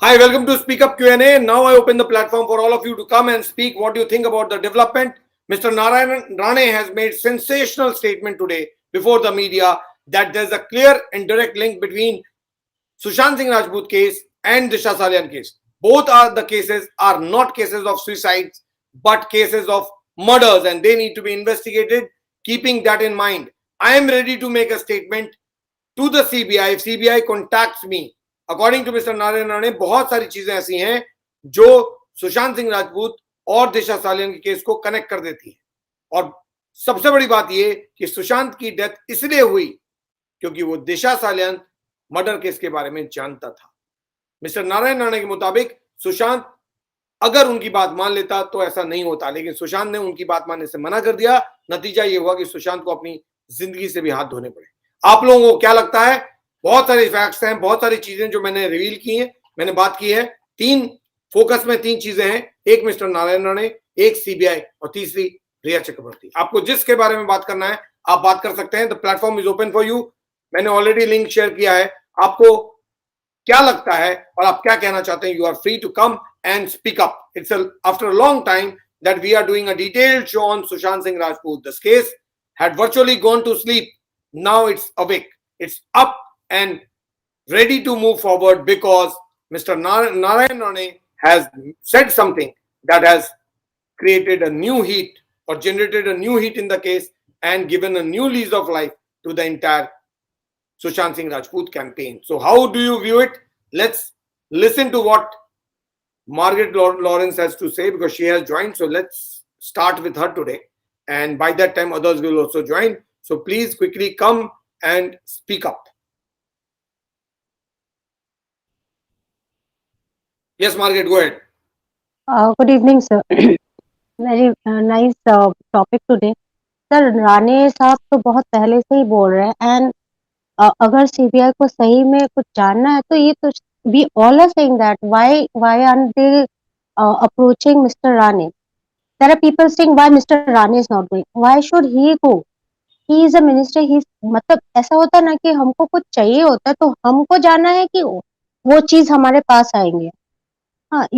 Hi, welcome to Speak Up Q&A. Now I open the platform for all of you to come and speak what you think about the development. Mr. Narayan Rane has made sensational statement today before the media that there's a clear and direct link between Sushant Singh Rajput case and Disha Salian case. Both are the cases are not cases of suicides, but cases of murders, and they need to be investigated. Keeping that in mind, I am ready to make a statement to the CBI. If CBI contacts me, according to mister Narayan Rane, बहुत सारी चीजें ऐसी हैं जो सुशांत सिंह राजपूत और दिशा सालियन के case को connect कर देती है। और सबसे बड़ी बात यह कि सुशांत की डेथ इसलिए हुई क्योंकि वो दिशा सालियन मर्डर केस के बारे में जानता था। मिस्टर नारायण राणे के मुताबिक सुशांत अगर उनकी बात मान लेता तो ऐसा नहीं होता, लेकिन सुशांत ने उनकी बात मानने से मना कर दिया। नतीजा ये हुआ कि सुशांत को अपनी जिंदगी से भी हाथ धोने पड़े। आप लोगों को क्या लगता है? बहुत सारे फैक्ट्स हैं, बहुत सारी चीजें जो मैंने रिवील की हैं, मैंने बात की है। तीन फोकस में तीन चीजें हैं, एक मिस्टर नारायण राणे, एक सीबीआई और तीसरी रिया चक्रवर्ती। आपको जिसके बारे में बात करना है आप बात कर सकते हैं। The platform is open for you. मैंने ऑलरेडी लिंक शेयर किया है। आपको क्या लगता है और आप क्या कहना चाहते हैं? You are free to come and speak up. It's after a long time that we are doing a detailed show on Sushant Singh Rajput. This case had virtually gone to sleep. Now it's awake. It's up and ready to move forward because Mr. Narayan Rane has said something that has created a new heat or generated a new heat in the case and given a new lease of life to the entire Sushant Singh Rajput campaign. So how do you view it? Let's listen to what Margaret Lawrence has to say because she has joined. So let's start with her today. And by that time, others will also join. So please quickly come and speak up. Yes, Margaret, go ahead. Good evening, sir. Very nice topic today. Sir Rane साहब तो बहुत पहले से ही बोल रहे हैं and अगर CBI को सही में कुछ जानना है तो ये तो we all are saying that why are they approaching mister Rane? There are people saying why mister Rane is not going, why should he go? He is a minister, he मतलब ऐसा होता है ना कि हमको कुछ चाहिए होता है तो हमको जाना है कि वो चीज हमारे पास आएंगे।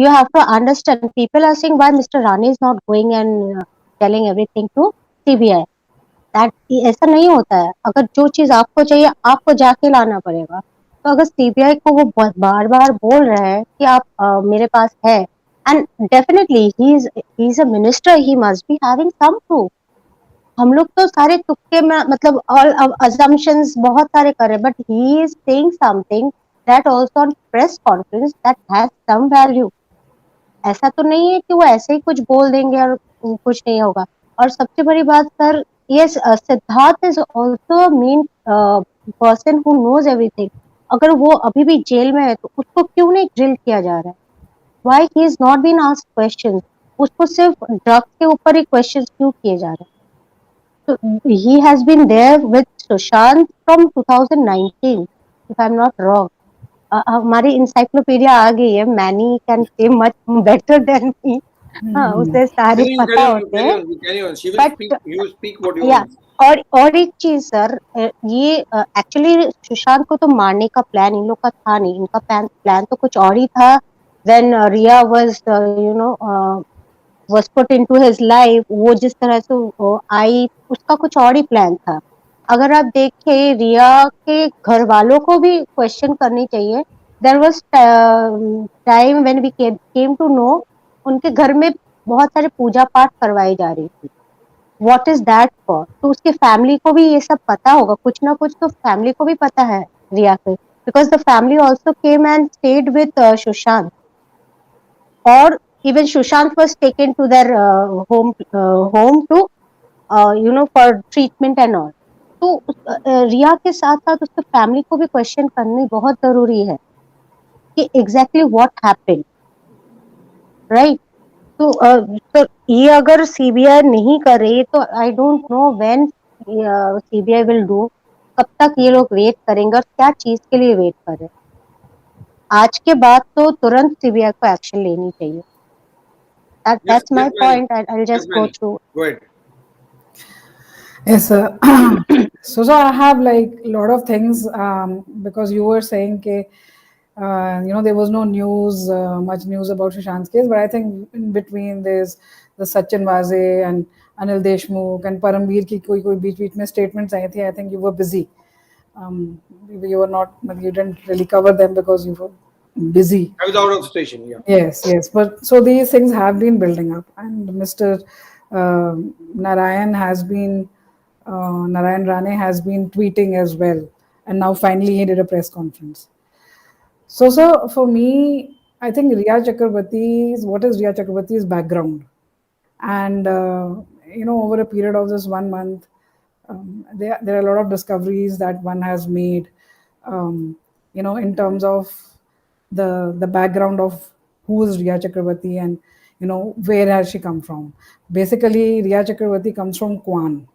You have to understand. People are saying why Mr. Rani is not going and telling everything to CBI. That ऐसा नहीं होता है। अगर जो चीज आपको चाहिए आपको जाके लाना पड़ेगा। तो अगर सीबीआई को वो बार बार बोल रहे हैं कि आप मेरे पास है, and definitely he is a minister, he must be having some proof. हम लोग तो सारे तुक्के में मतलब all assumptions बहुत सारे कर रहे हैं, but he is saying something that also on press conference that has some value. ऐसा तो नहीं है कि वो ऐसे ही कुछ बोल देंगे और कुछ नहीं होगा। और सबसे बड़ी बात सर, ये Siddharth is also main person who knows everything. अगर वो अभी भी जेल में है तो उसको क्यों नहीं ड्रिल किया जा रहा है? Why he is not been asked questions? उसको सिर्फ ड्रग्स के ऊपर ही क्वेश्चंस क्यों किए जा रहे हैं? तो he has been there with Sushant from 2019 if I am not wrong. हमारी इंसाइक्लोपीडिया आ गई है, many can say much better than me. हाँ, उसे सारे पता होते हैं। और एक चीज सर, ये एक्चुअली सुशांत को तो मारने का प्लान इन लोग का था नहीं। इनका प्लान तो कुछ और ही था। When Rhea was was put into his life, वो जिस तरह से आई उसका कुछ और ही प्लान था। अगर आप देखें रिया के घर वालों को भी क्वेश्चन करनी चाहिए। There was time when we came to know उनके घर में बहुत सारे पूजा पाठ करवाई जा रही थी। What is that for? तो उसके फैमिली को भी ये सब पता होगा, कुछ ना कुछ तो फैमिली को भी पता है रिया के, because the family also came and stayed with Sushant. और even Sushant was taken to their home to for treatment and all. तो रिया के साथ साथ उसके फैमिली को भी क्वेश्चन करनी बहुत जरूरी है कि एग्जैक्टली व्हाट हैपेंड, राइट? तो ये अगर सीबीआई नहीं करे तो आई don't know when CBI will do. कब तक ये लोग वेट करेंगे और क्या चीज के लिए वेट कर रहे हैं? आज के बाद तो तुरंत सीबीआई को एक्शन लेनी चाहिए। That's my point. I'll just go through. Go ahead. Yes, so I have like a lot of things because you were saying that There was no news, much news about Sushant's case, but I think in between there's the Sachin Vaze and Anil Deshmukh and Paramveer ki koi बीच में statements आई थी. I think you were busy. You were not, you didn't really cover them because you were busy. I was out of the station. Yeah. Yes. But so these things have been building up, and Mr. Narayan has been, Narayan Rane has been tweeting as well, and now finally he did a press conference. So for me, I think what is Riya Chakrabarty's background? And, over a period of this 1 month, there are a lot of discoveries that one has made, in terms of the background of who is Riya Chakrabarty and, where has she come from. Basically, Riya Chakrabarty comes from Kwan.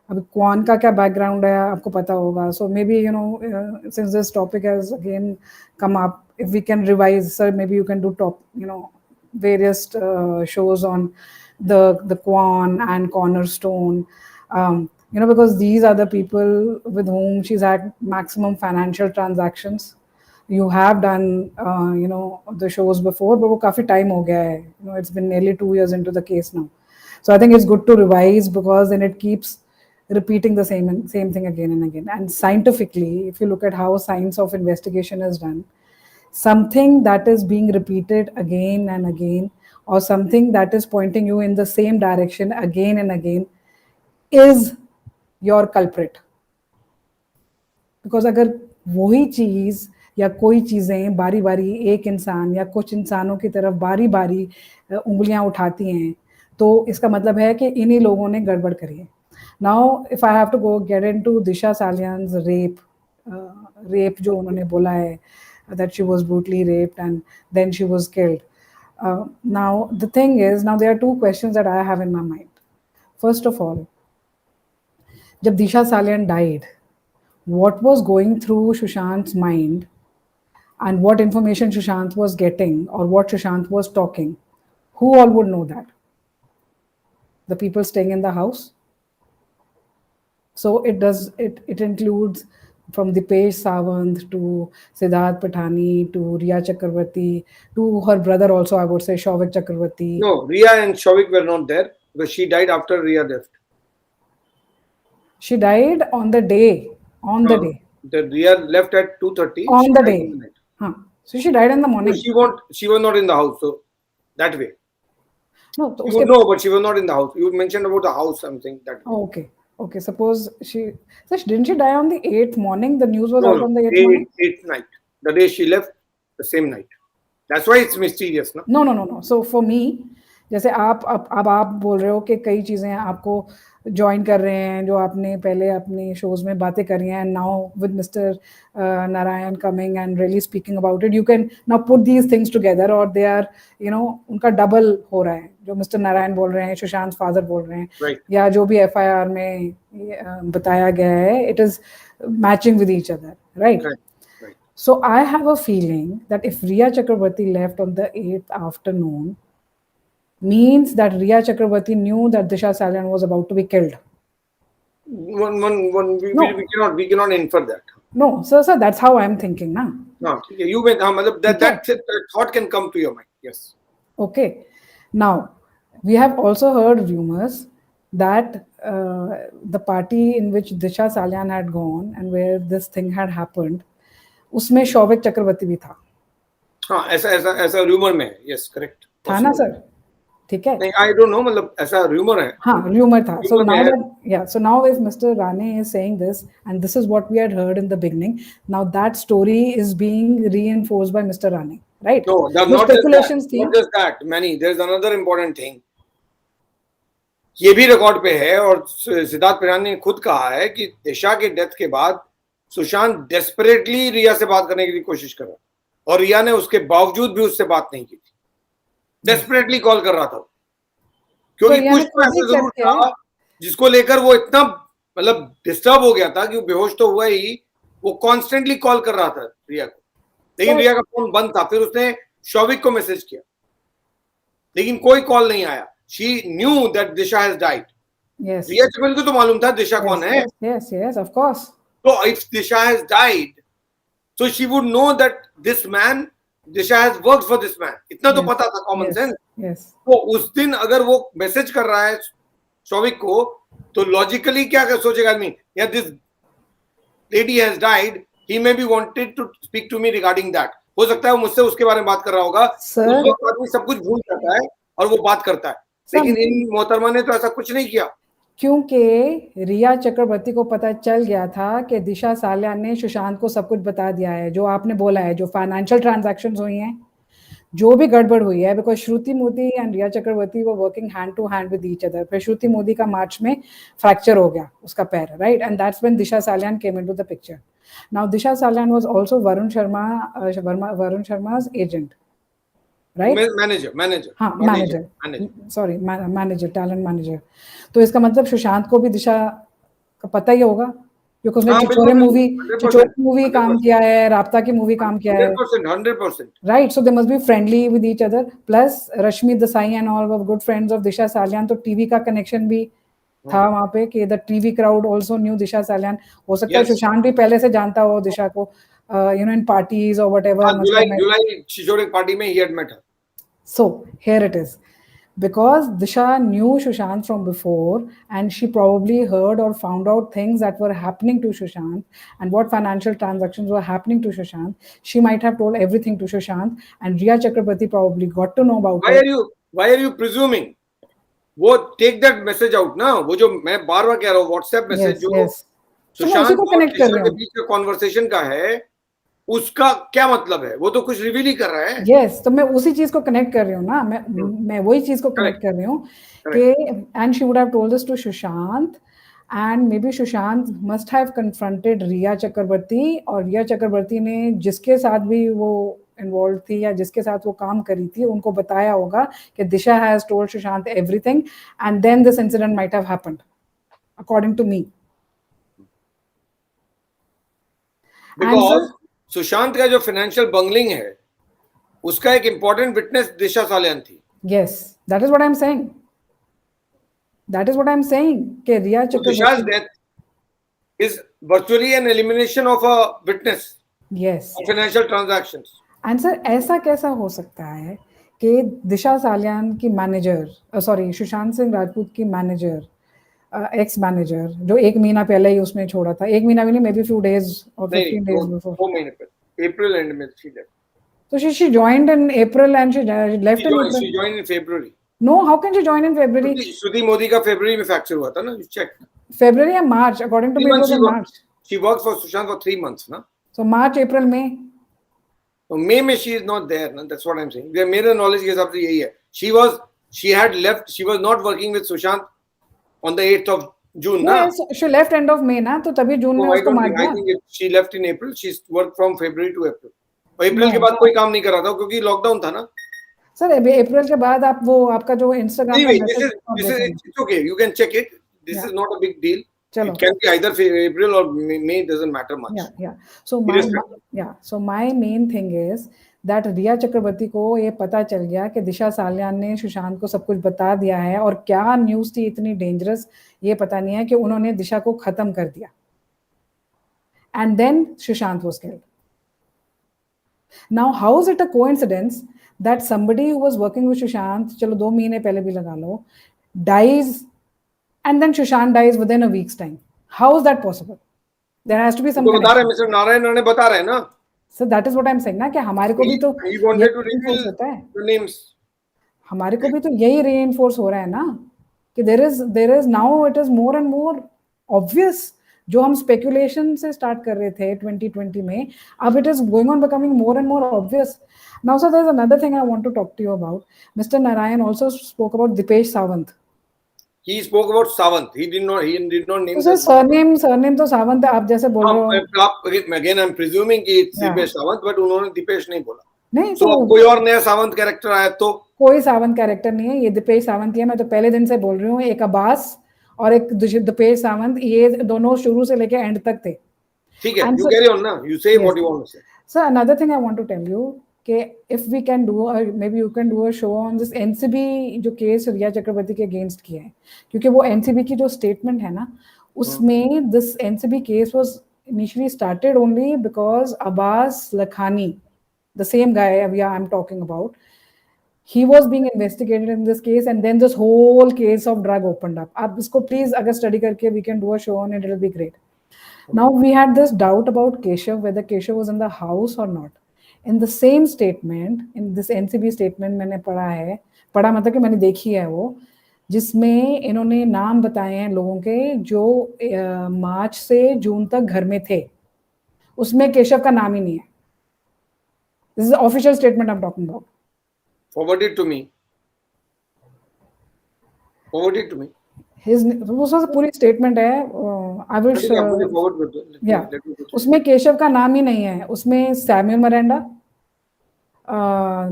अभी क्वान का क्या background है आपको पता होगा. So maybe since this topic has again come up, if we can revise, sir, maybe you can do various shows on the Kwan and Cornerstone, because these are the people with whom she's had maximum financial transactions. You have done the shows before, but वो काफी time हो गया है. It's been nearly 2 years into the case now. So I think it's good to revise, because then it keeps repeating the same thing again and again. And scientifically, if you look at how science of investigation is done, something that is being repeated again and again, or something that is pointing you in the same direction again and again, is your culprit. Because अगर वही चीज या कोई चीजें बारी बारी एक इंसान या कुछ इंसानों की तरफ बारी बारी उंगलियां उठाती हैं, तो इसका मतलब है कि इन्हीं लोगों ने गड़बड़ करी है. Now, if I have to go get into Disha Salian's rape जो उन्होंने बोला है, that she was brutally raped and then she was killed. Now, the thing is, now there are two questions that I have in my mind. First of all, जब Disha Salian died, what was going through Sushant's mind and what information Sushant was getting or what Sushant was talking? Who all would know that? The people staying in the house? So it includes from Dipesh Sawant to Siddharth Patani to Riya Chakrabarty to her brother also, I would say, Shouvik Chakrabarty. No, Riya and Shouvik were not there because she died after Riya left. She died on the day. The Riya left at 2:30. On the day. So she died in the morning. So she was not in the house. So that way. No, but she was not in the house. You mentioned about the house, something that. Okay. Suppose didn't she die on the 8th morning? The news was out on the 8th morning? 8th night. The day she left, the same night. That's why it's mysterious, no? No. So for me, जैसे आप बोल रहे हो कि कई चीजें आपको join कर रहे हैं जो आपने पहले अपने शोज में बातें करी हैं, and now with Mr. Narayan coming and really speaking about it, you can now put these things together, or they are, उनका डबल हो रहा है. जो Mr. Narayan बोल रहे हैं, सुशांत फादर बोल रहे हैं, right, या जो भी FIR में बताया गया है, it is matching with each other, right? So I have a feeling that if Riya Chakrabarty left on the 8th afternoon, means that Riya Chakrabarty knew that Disha Salian was about to be killed. We cannot infer that. No, sir, that's how I'm thinking now. No, you may, that thought can come to your mind. Yes. Okay. Now, we have also heard rumors that the party in which Disha Salian had gone and where this thing had happened, उसमें शौविक चक्रवर्ती भी था. हाँ, ऐसा rumor में, yes, correct. था ना sir? ठीक है. नहीं, I don't know, मतलब ऐसा rumor है. हाँ, rumor था. So now if Mr. Rane is saying this, and this is what we had heard in the beginning, now that story is being reinforced by Mr. Rane, right? No, not just that. Many. There's another important thing. ये भी record पे है और Siddharth Pirani ने खुद कहा है कि दिशा के डेथ के बाद सुशांत डेस्परेटली रिया से बात करने की कोशिश कर रहा और रिया ने उसके बावजूद भी उससे बात नहीं की थी. डेस्परेटली कॉल कर रहा था क्योंकि कुछ तो ऐसा जरूर था जिसको लेकर वो इतना मतलब डिस्टर्ब हो गया था कि वो बेहोश तो हुआ ही, वो कॉन्स्टेंटली कॉल कर रहा था रिया को, लेकिन रिया का फोन बंद था. फिर उसने शौविक को मैसेज किया लेकिन कोई कॉल नहीं आया. She knew that Disha has died. Yes. रिया चकल को तो मालूम था दिशा कौन है. Yes, of course. So if Disha has died, So she would know that this man, Disha has worked for this man. इतना तो Yes. पता था, common Yes. sense. Yes. तो उस दिन अगर वो मैसेज कर रहा है शौविक को, तो लॉजिकली क्या सोचेगा आदमी, या this lady has died, he may be wanted to speak to me regarding that. हो सकता है वो मुझसे उसके बारे में बात कर रहा होगा. Sir. उस वक्त आदमी सब कुछ भूल जाता है और वो बात करता है. लेकिन इन मोहतरमा ने तो ऐसा कुछ नहीं किया. क्योंकि रिया चक्रवर्ती को पता चल गया था कि दिशा सालियान ने सुशांत को सब कुछ बता दिया है, जो आपने बोला है, जो फाइनेंशियल ट्रांजैक्शंस हुई हैं, जो भी गड़बड़ हुई है, बिकॉज श्रुति मोदी एंड रिया चक्रवर्ती वो working hand to hand with each other. फिर श्रुति मोदी का मार्च में फ्रैक्चर हो गया उसका पैर, right, and that's when Disha Salian came into the picture. Now Disha Salian was also Varun शर्मा's एजेंट, राइट, मैनेजर, हाँ, manager, sorry, manager, talent manager. तो इसका मतलब सुशांत को भी दिशा का पता ही होगा, क्योंकि उसने चिचोरे मूवी काम किया है, राब्ता की मूवी काम किया है, 100%. Right. So they must be friendly with each other. Plus Rashmi Desai and all were good friends of Disha Salian, तो टीवी का कनेक्शन भी था वहां पे कि the TV crowd also knew Disha Salian. हो सकता है सुशांत भी पहले से जानता हो दिशा को, यू नो, इन पार्टीज और व्हाटएवर. जुलाई चिचोरे पार्टी में ही had met her. So here it is. Because Disha knew Sushant from before, and she probably heard or found out things that were happening to Sushant and what financial transactions were happening to Sushant. She might have told everything to Sushant, and Riya Chakrabarti probably got to know about it. Why are you presuming? वो take that message out ना, वो जो मैं बार बार कह रहा हूँ WhatsApp message जो सुशांत और दिशा के बीच का कॉन्वर्सेशन का है, उसका क्या मतलब है? वो तो कुछ रिवील ही कर रहा है. यस, तो मैं उसी चीज को कनेक्ट कर रही हूँ ना, मैं वही चीज को कनेक्ट कर रही हूँ कि and she would have told this to Sushant, and maybe Sushant must have confronted Rhea Chakraborty, और रिया चक्रवर्ती ने जिसके साथ भी वो इन्वॉल्व थी या जिसके साथ वो काम करी थी, उनको बताया होगा कि Disha has told Sushant everything, and then this incident might have happened, according to me. Because Sushant का जो फाइनेंशियल बंगलिंग है, उसका एक इंपॉर्टेंट विटनेस दिशा सालियान थी. Yes, that is what I'm saying. That is what I'm saying. कि रिया चक्रवर्ती. Disha's death is virtually an elimination of a witness. Yes. Of financial transactions. And sir, ऐसा कैसा हो सकता है कि दिशा सालियान की मैनेजर, सॉरी, सुशांत सिंह राजपूत की मैनेजर, एक्स मैनेजर, जो 1 महीना पहले ही उसने छोड़ा था, 1 महीना भी नहीं, मे बी फ्यू डेज और 15 days before. 4 महीने पहले, April end में she left. So she joined in April and she left in April. She joined in February. No, how can she join in February? श्रुति मोदी का February में fracture हुआ था ना, you check. February and March, according to me, it was in March. She worked for Sushant for 3 months, ना? So March, April, May. तो May में she is not there, ना? That's what I'm saying. मेरे knowledge के हिसाब से यही है. She had left. She was not working with Sushant on the 8th of June, ना? Yes, she left end of May, ना? तो तभी जून में उसको मार दिया. I think she left in April. She worked from February to April. और अप्रैल के बाद कोई काम नहीं कर रहा था क्योंकि लॉकडाउन था ना. सर अप्रैल के बाद आप वो आपका जो इंस्टाग्राम पे it's okay, you can check it. This is not a big deal. It can be either April or May, doesn't matter much. So my main thing is that रिया चक्रवर्ती को ये पता चल गया कि दिशा सालियान ने सुशांत को सब कुछ बता दिया है, और क्या न्यूज़ थी इतनी डेंजरस ये पता नहीं है, कि उन्होंने दिशा को खत्म कर दिया. And then Sushant was killed. Now, how is it a coincidence that somebody who was working with Sushant, चलो 2 महीने पहले भी लगा लो, dies, and then Sushant dies within a week's time? How is that possible? There has to be some. बता रहे mister Narayan Rane बता रहे हैं ना. So that is what I'm saying ना, कि हमारे को भी तो he wanted to reveal the names. हमारे को भी तो यही reinforce हो रहा है ना, कि there is now it is more and more obvious. जो हम speculation से start कर रहे थे 2020 में, अब it is going on becoming more and more obvious. Now, sir, there's another thing I want to talk to you about. Mr. Narayan also spoke about Dipesh Sawant. He spoke about Sawant. He did not name. So surname तो Sawant है, आप जैसे बोल रहे हो. Again, I'm presuming कि it's Dipesh Sawant, but उन्होंने Dipesh नहीं बोला. नहीं, तो कोई और नया सावंत कैरेक्टर आया तो? कोई सावंत कैरेक्टर नहीं है, ये दिपेश सावंत ही है. मैं तो पहले दिन से बोल रही हूँ, एक अब्बास और एक दिपेश सावंत, ये दोनों शुरू से लेके एंड तक थे. ठीक है, you carry on ना, you say what you want to say. So another thing I want to tell you, कि if we can do, or maybe you can do a show on this NCB जो case रिया चक्रवर्ती के against किया है, क्योंकि वो NCB की जो statement है ना, उसमें this NCB case was initially started only because Abbas Lakhani, the same guy I'm talking about, he was being investigated in this case, and then this whole case of drug opened up. आप इसको please अगर study करके we can do a show on it, it'll be great. Now we had this doubt about Keshav, whether Keshav was in the house or not. In the same statement, in this NCB statement मैंने पढ़ा मतलब कि मैंने देखी है वो, जिसमें इन्होंने नाम बताए हैं लोगों के जो मार्च से जून तक घर में थे, उसमें केशव का नाम ही नहीं है. This is the official statement I'm talking about. Forward it to me. Forward it to me. वो सब पूरी स्टेटमेंट है. आई विल Forward कर दो. या उसमें केशव का नाम ही नहीं है. उसमें Samuel Miranda,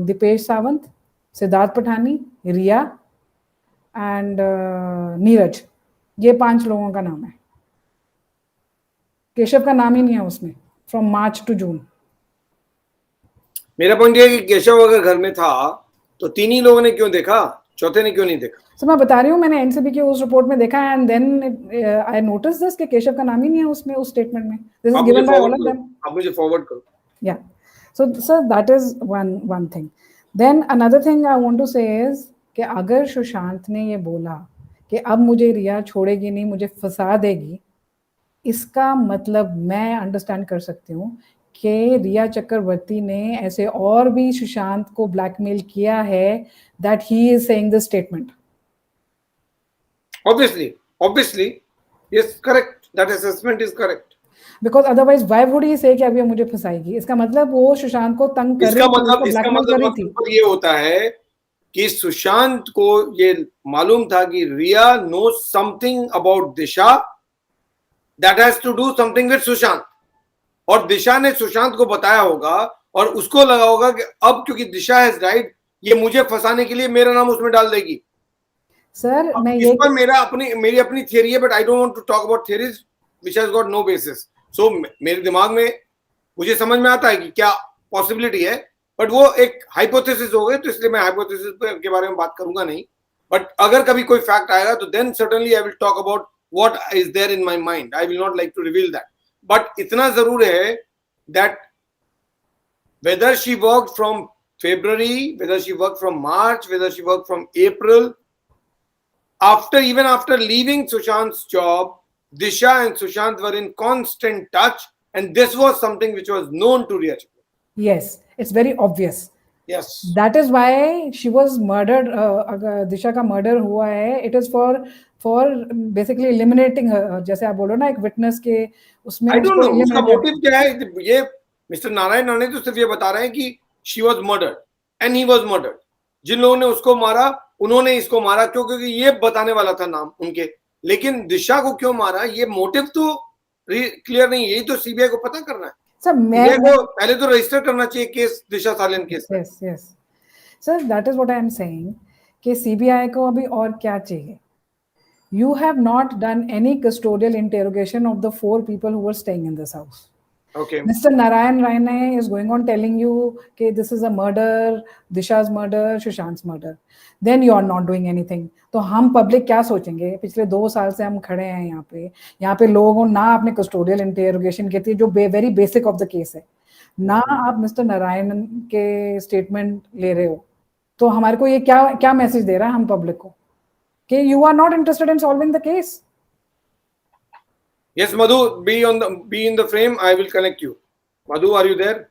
Dipesh Sawant, Siddharth Pithani, Rhea and Neeraj, ये 5 लोगों का नाम है. केशव का नाम ही नहीं है उसमें फ्रॉम मार्च टू जून. मेरा पॉइंट ये है कि केशव अगर घर में था तो 3 ही लोगों ने क्यों देखा, चौथे ने क्यों नहीं देखा? तो मैं बता रही हूँ, मैंने एनसीबी की उस रिपोर्ट में देखा and then I notice this कि केशव का नाम ही नहीं है उसमें, उस स्टेटमेंट में. This is given by all of them. आप मुझे फॉरवर्ड करो. या so sir that is one thing. Then another thing I want to say is कि अगर सुशांत ने ये बोला कि अब मुझे रिया छोड़ेगी नहीं, मुझे फंसा देगी, इसका मतलब मैं अंडरस्टैंड कर सकती हूँ कि रिया चक्रवर्ती ने ऐसे और भी सुशांत को ब्लैकमेल किया है, that he is saying this statement. Obviously, yes, correct. That assessment is correct. Because otherwise, why would he say कि अब ये मुझे फंसाएगी? इसका मतलब वो सुशांत को तंग कर रही थी, इसका मतलब ये होता है कि सुशांत को ये मालूम था कि रिया knows something about Disha that has to do something with Sushant, और दिशा ने सुशांत को बताया होगा और उसको लगा होगा कि अब क्योंकि दिशा हैज डाइड, ये मुझे फंसाने के लिए मेरा नाम उसमें डाल देगी. सर मैं इस पर मेरी अपनी थियरी है, but I don't want to talk about theories which has got no basis. So मेरे दिमाग में मुझे समझ में आता है कि क्या पॉसिबिलिटी है, बट वो एक हाइपोथेसिस हो गए, तो इसलिए मैं हाइपोथेसिस के बारे में बात करूंगा नहीं. बट अगर कभी कोई फैक्ट आएगा तो then certainly I will talk about what is there in my mind. I will not like to reveal that. But इतना जरूर है that whether she worked from February, whether she worked from March, whether she worked from April, even after leaving Sushant's job, Disha and Sushant were in constant touch, and this was something which was known to Riya Chakraborty. Yes, it's very obvious. Yes, that is why she was murdered. अगर दिशा का murder हुआ है, it is for basically eliminating her. जैसे आप बोलो ना एक witness के उसमें. I don't know उसका मोटिव क्या है. ये मिस्टर नारायण राणे तो सिर्फ ये बता रहे हैं कि she was murdered and he was murdered. जिन लोगों ने उसको मारा उन्होंने इसको मारा क्यों, क्योंकि ये बताने वाला था नाम उनके. लेकिन दिशा को क्यों मारा, ये मोटिव तो क्लियर नहीं. यही तो सीबीआई को पता करना है. सर मैं को पहले तो रजिस्टर करना चाहिए case, Disha Salian case. Yes yes sir, that is what I am saying कि सीबीआई को अभी और क्या चाहिए. You have not done any custodial interrogation of the 4 people who were staying in this house. Okay. Mr. Narayan Rane is going on telling you okay, this is a murder, Disha's murder, Sushant's murder. Then you are not doing anything. तो हम public क्या सोचेंगे? पिछले 2 साल से हम खड़े हैं यहाँ पे लोगों ना आपने कस्टोडियल इंटरोगेशन की थी जो very basic of the case है, ना आप मिस्टर नारायण के स्टेटमेंट ले रहे हो. तो हमारे को ये क्या मैसेज दे रहा है हम पब्लिक को कि you are not interested in solving the case. Yes, Madhu, be in the frame. I will connect you. Madhu, are you there?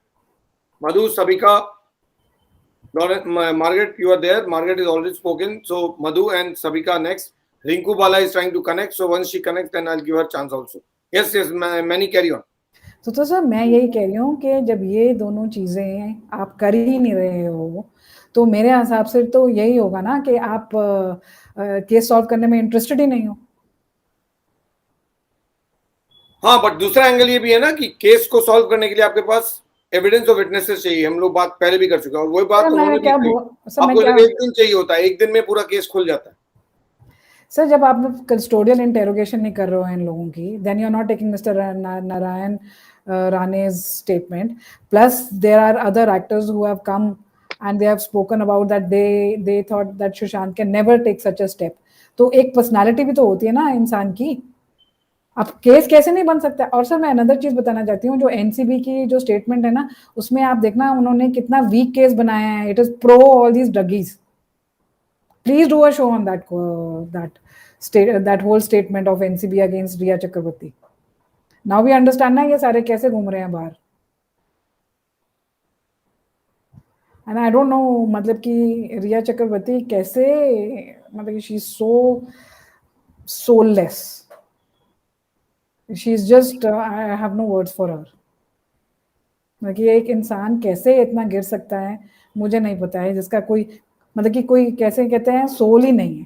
Madhu, Sabika, Margaret, you are there. Margaret is already spoken. So Madhu and Sabika next. Rinku Bala is trying to connect. So once she connects, then I'll give her chance also. Yes, Many carry on. तो sir मैं यही कह रही हूँ कि जब ये दोनों चीजें आप कर ही नहीं रहे हो तो मेरे हिसाब से तो यही होगा ना कि आप केस सॉल्व करने में इंटरेस्टेड ही नहीं हो. हाँ, बट दूसरा एंगल ये भी है ना कि केस को सॉल्व करने के लिए आपके पास एविडेंस और विटनेसेस चाहिए. हम लोग बात पहले भी कर चुके हैं और वही बात उन्होंने भी कही. आपको एक दिन चाहिए होता है, एक दिन में पूरा केस खुल जाता है. सर जब आप कस्टोडियल इंटरोगेशन नहीं कर रहे हो इन लोगों की, then you are not taking mister Narayan राणे's statement. Plus there are other actors who have come and they have spoken about that they thought that Sushant can never take such a step. तो एक personality भी तो होती है ना इंसान की. अब केस कैसे नहीं बन सकता। और सर मैं अनदर चीज बताना चाहती हूँ, जो एनसीबी की जो स्टेटमेंट है ना, उसमें आप देखना उन्होंने कितना वीक केस बनाया है। It is pro all these druggies. Please do a show on that whole statement of NCB against Riya Chakrabarti. Now we understand ना ये सारे कैसे घूम रहे हैं बाहर। And I don't know मतलब कि रिया चक्रवर्ती कैसे, मतलब कि she is so soulless. She is just I have no words for her. मतलब कि एक इंसान कैसे इतना गिर सकता है मुझे नहीं पता है, जिसका कोई मतलब कि कोई कैसे कहते हैं सोल ही नहीं है,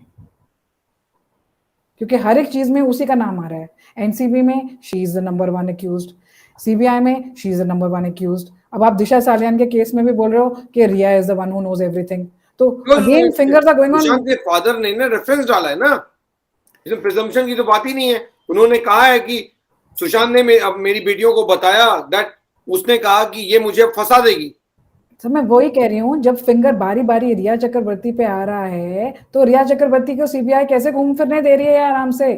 क्योंकि हर एक चीज में उसी का नाम आ रहा है। एनसीबी में she is the number 1 accused, CBI में she is the number 1 accused. अब आप दिशा सालियान के केस में भी बोल रहे हो कि Rhea is the one who knows everything. तो again fingers are going on. Sushant के फादर ने ना रेफरेंस डाला है ना, इसमें प्रिजम्पशन की तो बात ही नहीं है। उन्होंने कहा है कि सुशांत ने अब मेरी बेटियों को बताया, दैट उसने कहा कि ये मुझे फंसा देगी। तो मैं वही कह रही हूँ, जब फिंगर बारी बारी रिया चक्रवर्ती पे आ रहा है तो रिया चक्रवर्ती को सीबीआई कैसे घूम फिरने दे रही है आराम से,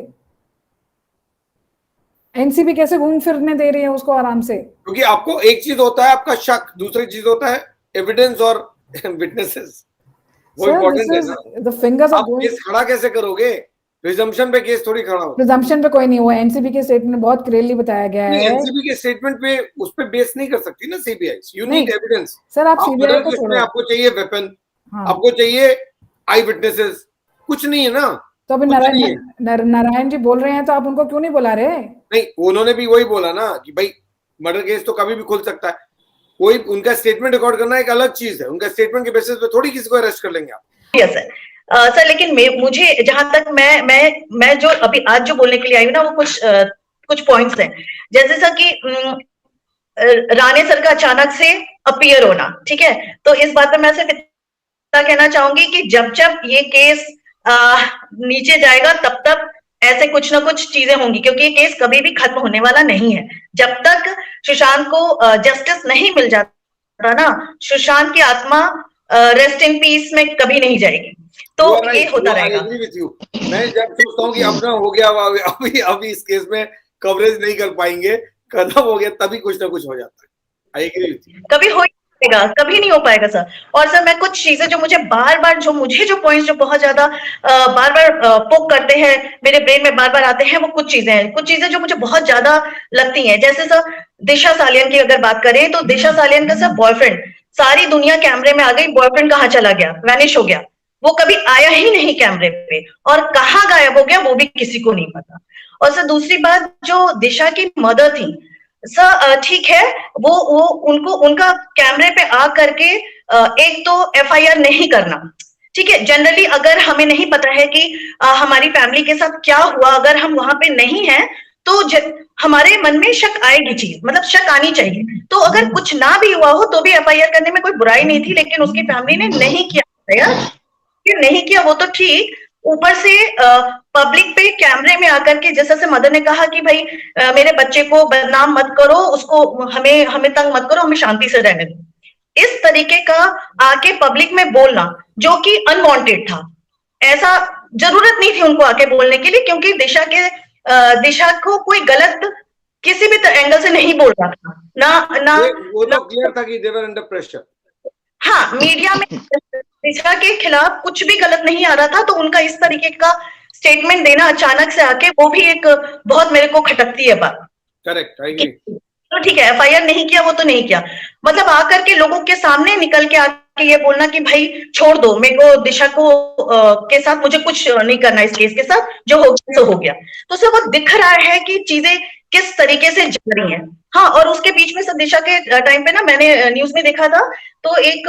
एनसीबी कैसे घूम फिरने दे रही है उसको आराम से। क्योंकि आपको एक चीज होता है आपका शक, दूसरी चीज होता है एविडेंस और विटनेसेस, वो इम्पोर्टेंट है ना। द फिंगर्स आर आप केस खड़ा कैसे करोगे? प्रिजम्पशन पे केस थोड़ी खड़ा होगा। प्रिजम्पशन पे कोई नहीं हुआ। एनसीबी के स्टेटमेंट में बहुत क्लियरली बताया गया है। एनसीबी के स्टेटमेंट पे उस पे बेस नहीं कर सकती ना CBI. You need evidence. Sir आप सीबीआई को छोड़ो, आपको चाहिए वेपन, हाँ। आपको चाहिए आई विटनेसेस, कुछ नहीं है ना। तो अभी नारायण जी बोल रहे हैं तो आप उनको क्यों नहीं बुला रहे? नहीं, उन्होंने भी वही बोला ना कि भाई मर्डर केस तो कभी भी खुल सकता है। कोई उनका स्टेटमेंट रिकॉर्ड करना एक अलग चीज है, उनका स्टेटमेंट के बेसिस पे थोड़ी किसी को अरेस्ट कर लेंगे आप। Yes sir. सर लेकिन मुझे जहां तक मैं जो अभी आज जो बोलने के लिए आई हूँ ना, वो कुछ पॉइंट्स हैं। जैसे सर कि राणे सर का अचानक से अपीयर होना, ठीक है, तो इस बात पे मैं सिर्फ इतना कहना चाहूंगी कि जब जब ये केस नीचे जाएगा तब तक ऐसे कुछ ना कुछ चीजें होंगी, क्योंकि ये केस कभी भी खत्म होने वाला नहीं है। जब तक सुशांत को जस्टिस नहीं मिल जाता ना, सुशांत की आत्मा रेस्ट इन पीस में कभी नहीं जाएगी। तो ये होता रहेगा। मैं जब सोचता हूँ कि अब ना हो गया, अभी इस केस में कवरेज नहीं कर पाएंगे, खत्म हो गया, तभी कुछ ना कुछ हो जाता है। I agree with you. कभी हो पाएगा, कभी नहीं हो पाएगा सर। और सर मैं कुछ चीजें जो मुझे बार बार जो पॉइंट्स जो बहुत ज्यादा बार बार पोक करते हैं, मेरे ब्रेन में बार बार आते हैं, वो कुछ चीजें जो मुझे बहुत ज्यादा लगती हैं। जैसे सर दिशा सालियान की अगर बात करें तो दिशा सालियान का सर बॉयफ्रेंड, सारी दुनिया कैमरे में आ गई, बॉयफ्रेंड कहाँ चला गया, वैनिश हो गया, वो कभी आया ही नहीं कैमरे पे, और कहाँ गायब हो गया वो भी किसी को नहीं पता। और सर दूसरी बात, जो दिशा की मदर थी सर, ठीक है, वो उनका कैमरे पे आ करके एक तो एफआईआर नहीं करना, ठीक है। जनरली अगर हमें नहीं पता है कि हमारी फैमिली के साथ क्या हुआ, अगर हम वहां पे नहीं हैं तो हमारे मन में शक आएगी, चीज मतलब शक आनी चाहिए। तो अगर कुछ ना भी हुआ हो तो भी एफआईआर करने में कोई बुराई नहीं थी, लेकिन उसकी फैमिली ने नहीं किया यार, नहीं किया वो तो ठीक, ऊपर से पब्लिक पे कैमरे में आकर के जैसे से मदर ने कहा कि भाई मेरे बच्चे को बदनाम मत करो, उसको हमें तंग मत करो, हमें शांति से रहने दो। इस तरीके का आके पब्लिक में बोलना जो कि अनवांटेड था, ऐसा जरूरत नहीं थी उनको आके बोलने के लिए, क्योंकि दिशा को कोई गलत किसी भी एंगल से नहीं बोल रहा था ना वो तो क्लियर था कि दे वर अंडर प्रेशर। हाँ, मीडिया में दिशा के खिलाफ कुछ भी गलत नहीं आ रहा था, तो उनका इस तरीके का स्टेटमेंट देना अचानक से आके, वो भी एक बहुत मेरे को खटकती है बात। Correct, I agree. तो ठीक है, एफआईआर नहीं किया वो तो नहीं किया, मतलब आकर के लोगों के सामने निकल के आके ये बोलना कि भाई छोड़ दो, मेरे को दिशा को के साथ मुझे कुछ नहीं करना, इस केस के साथ जो हो गया सो हो गया। तो सर वो दिख रहा है कि चीजें किस तरीके से चल रही हैं। हाँ, और उसके बीच में सब दिशा के टाइम पे ना मैंने न्यूज में देखा था, तो एक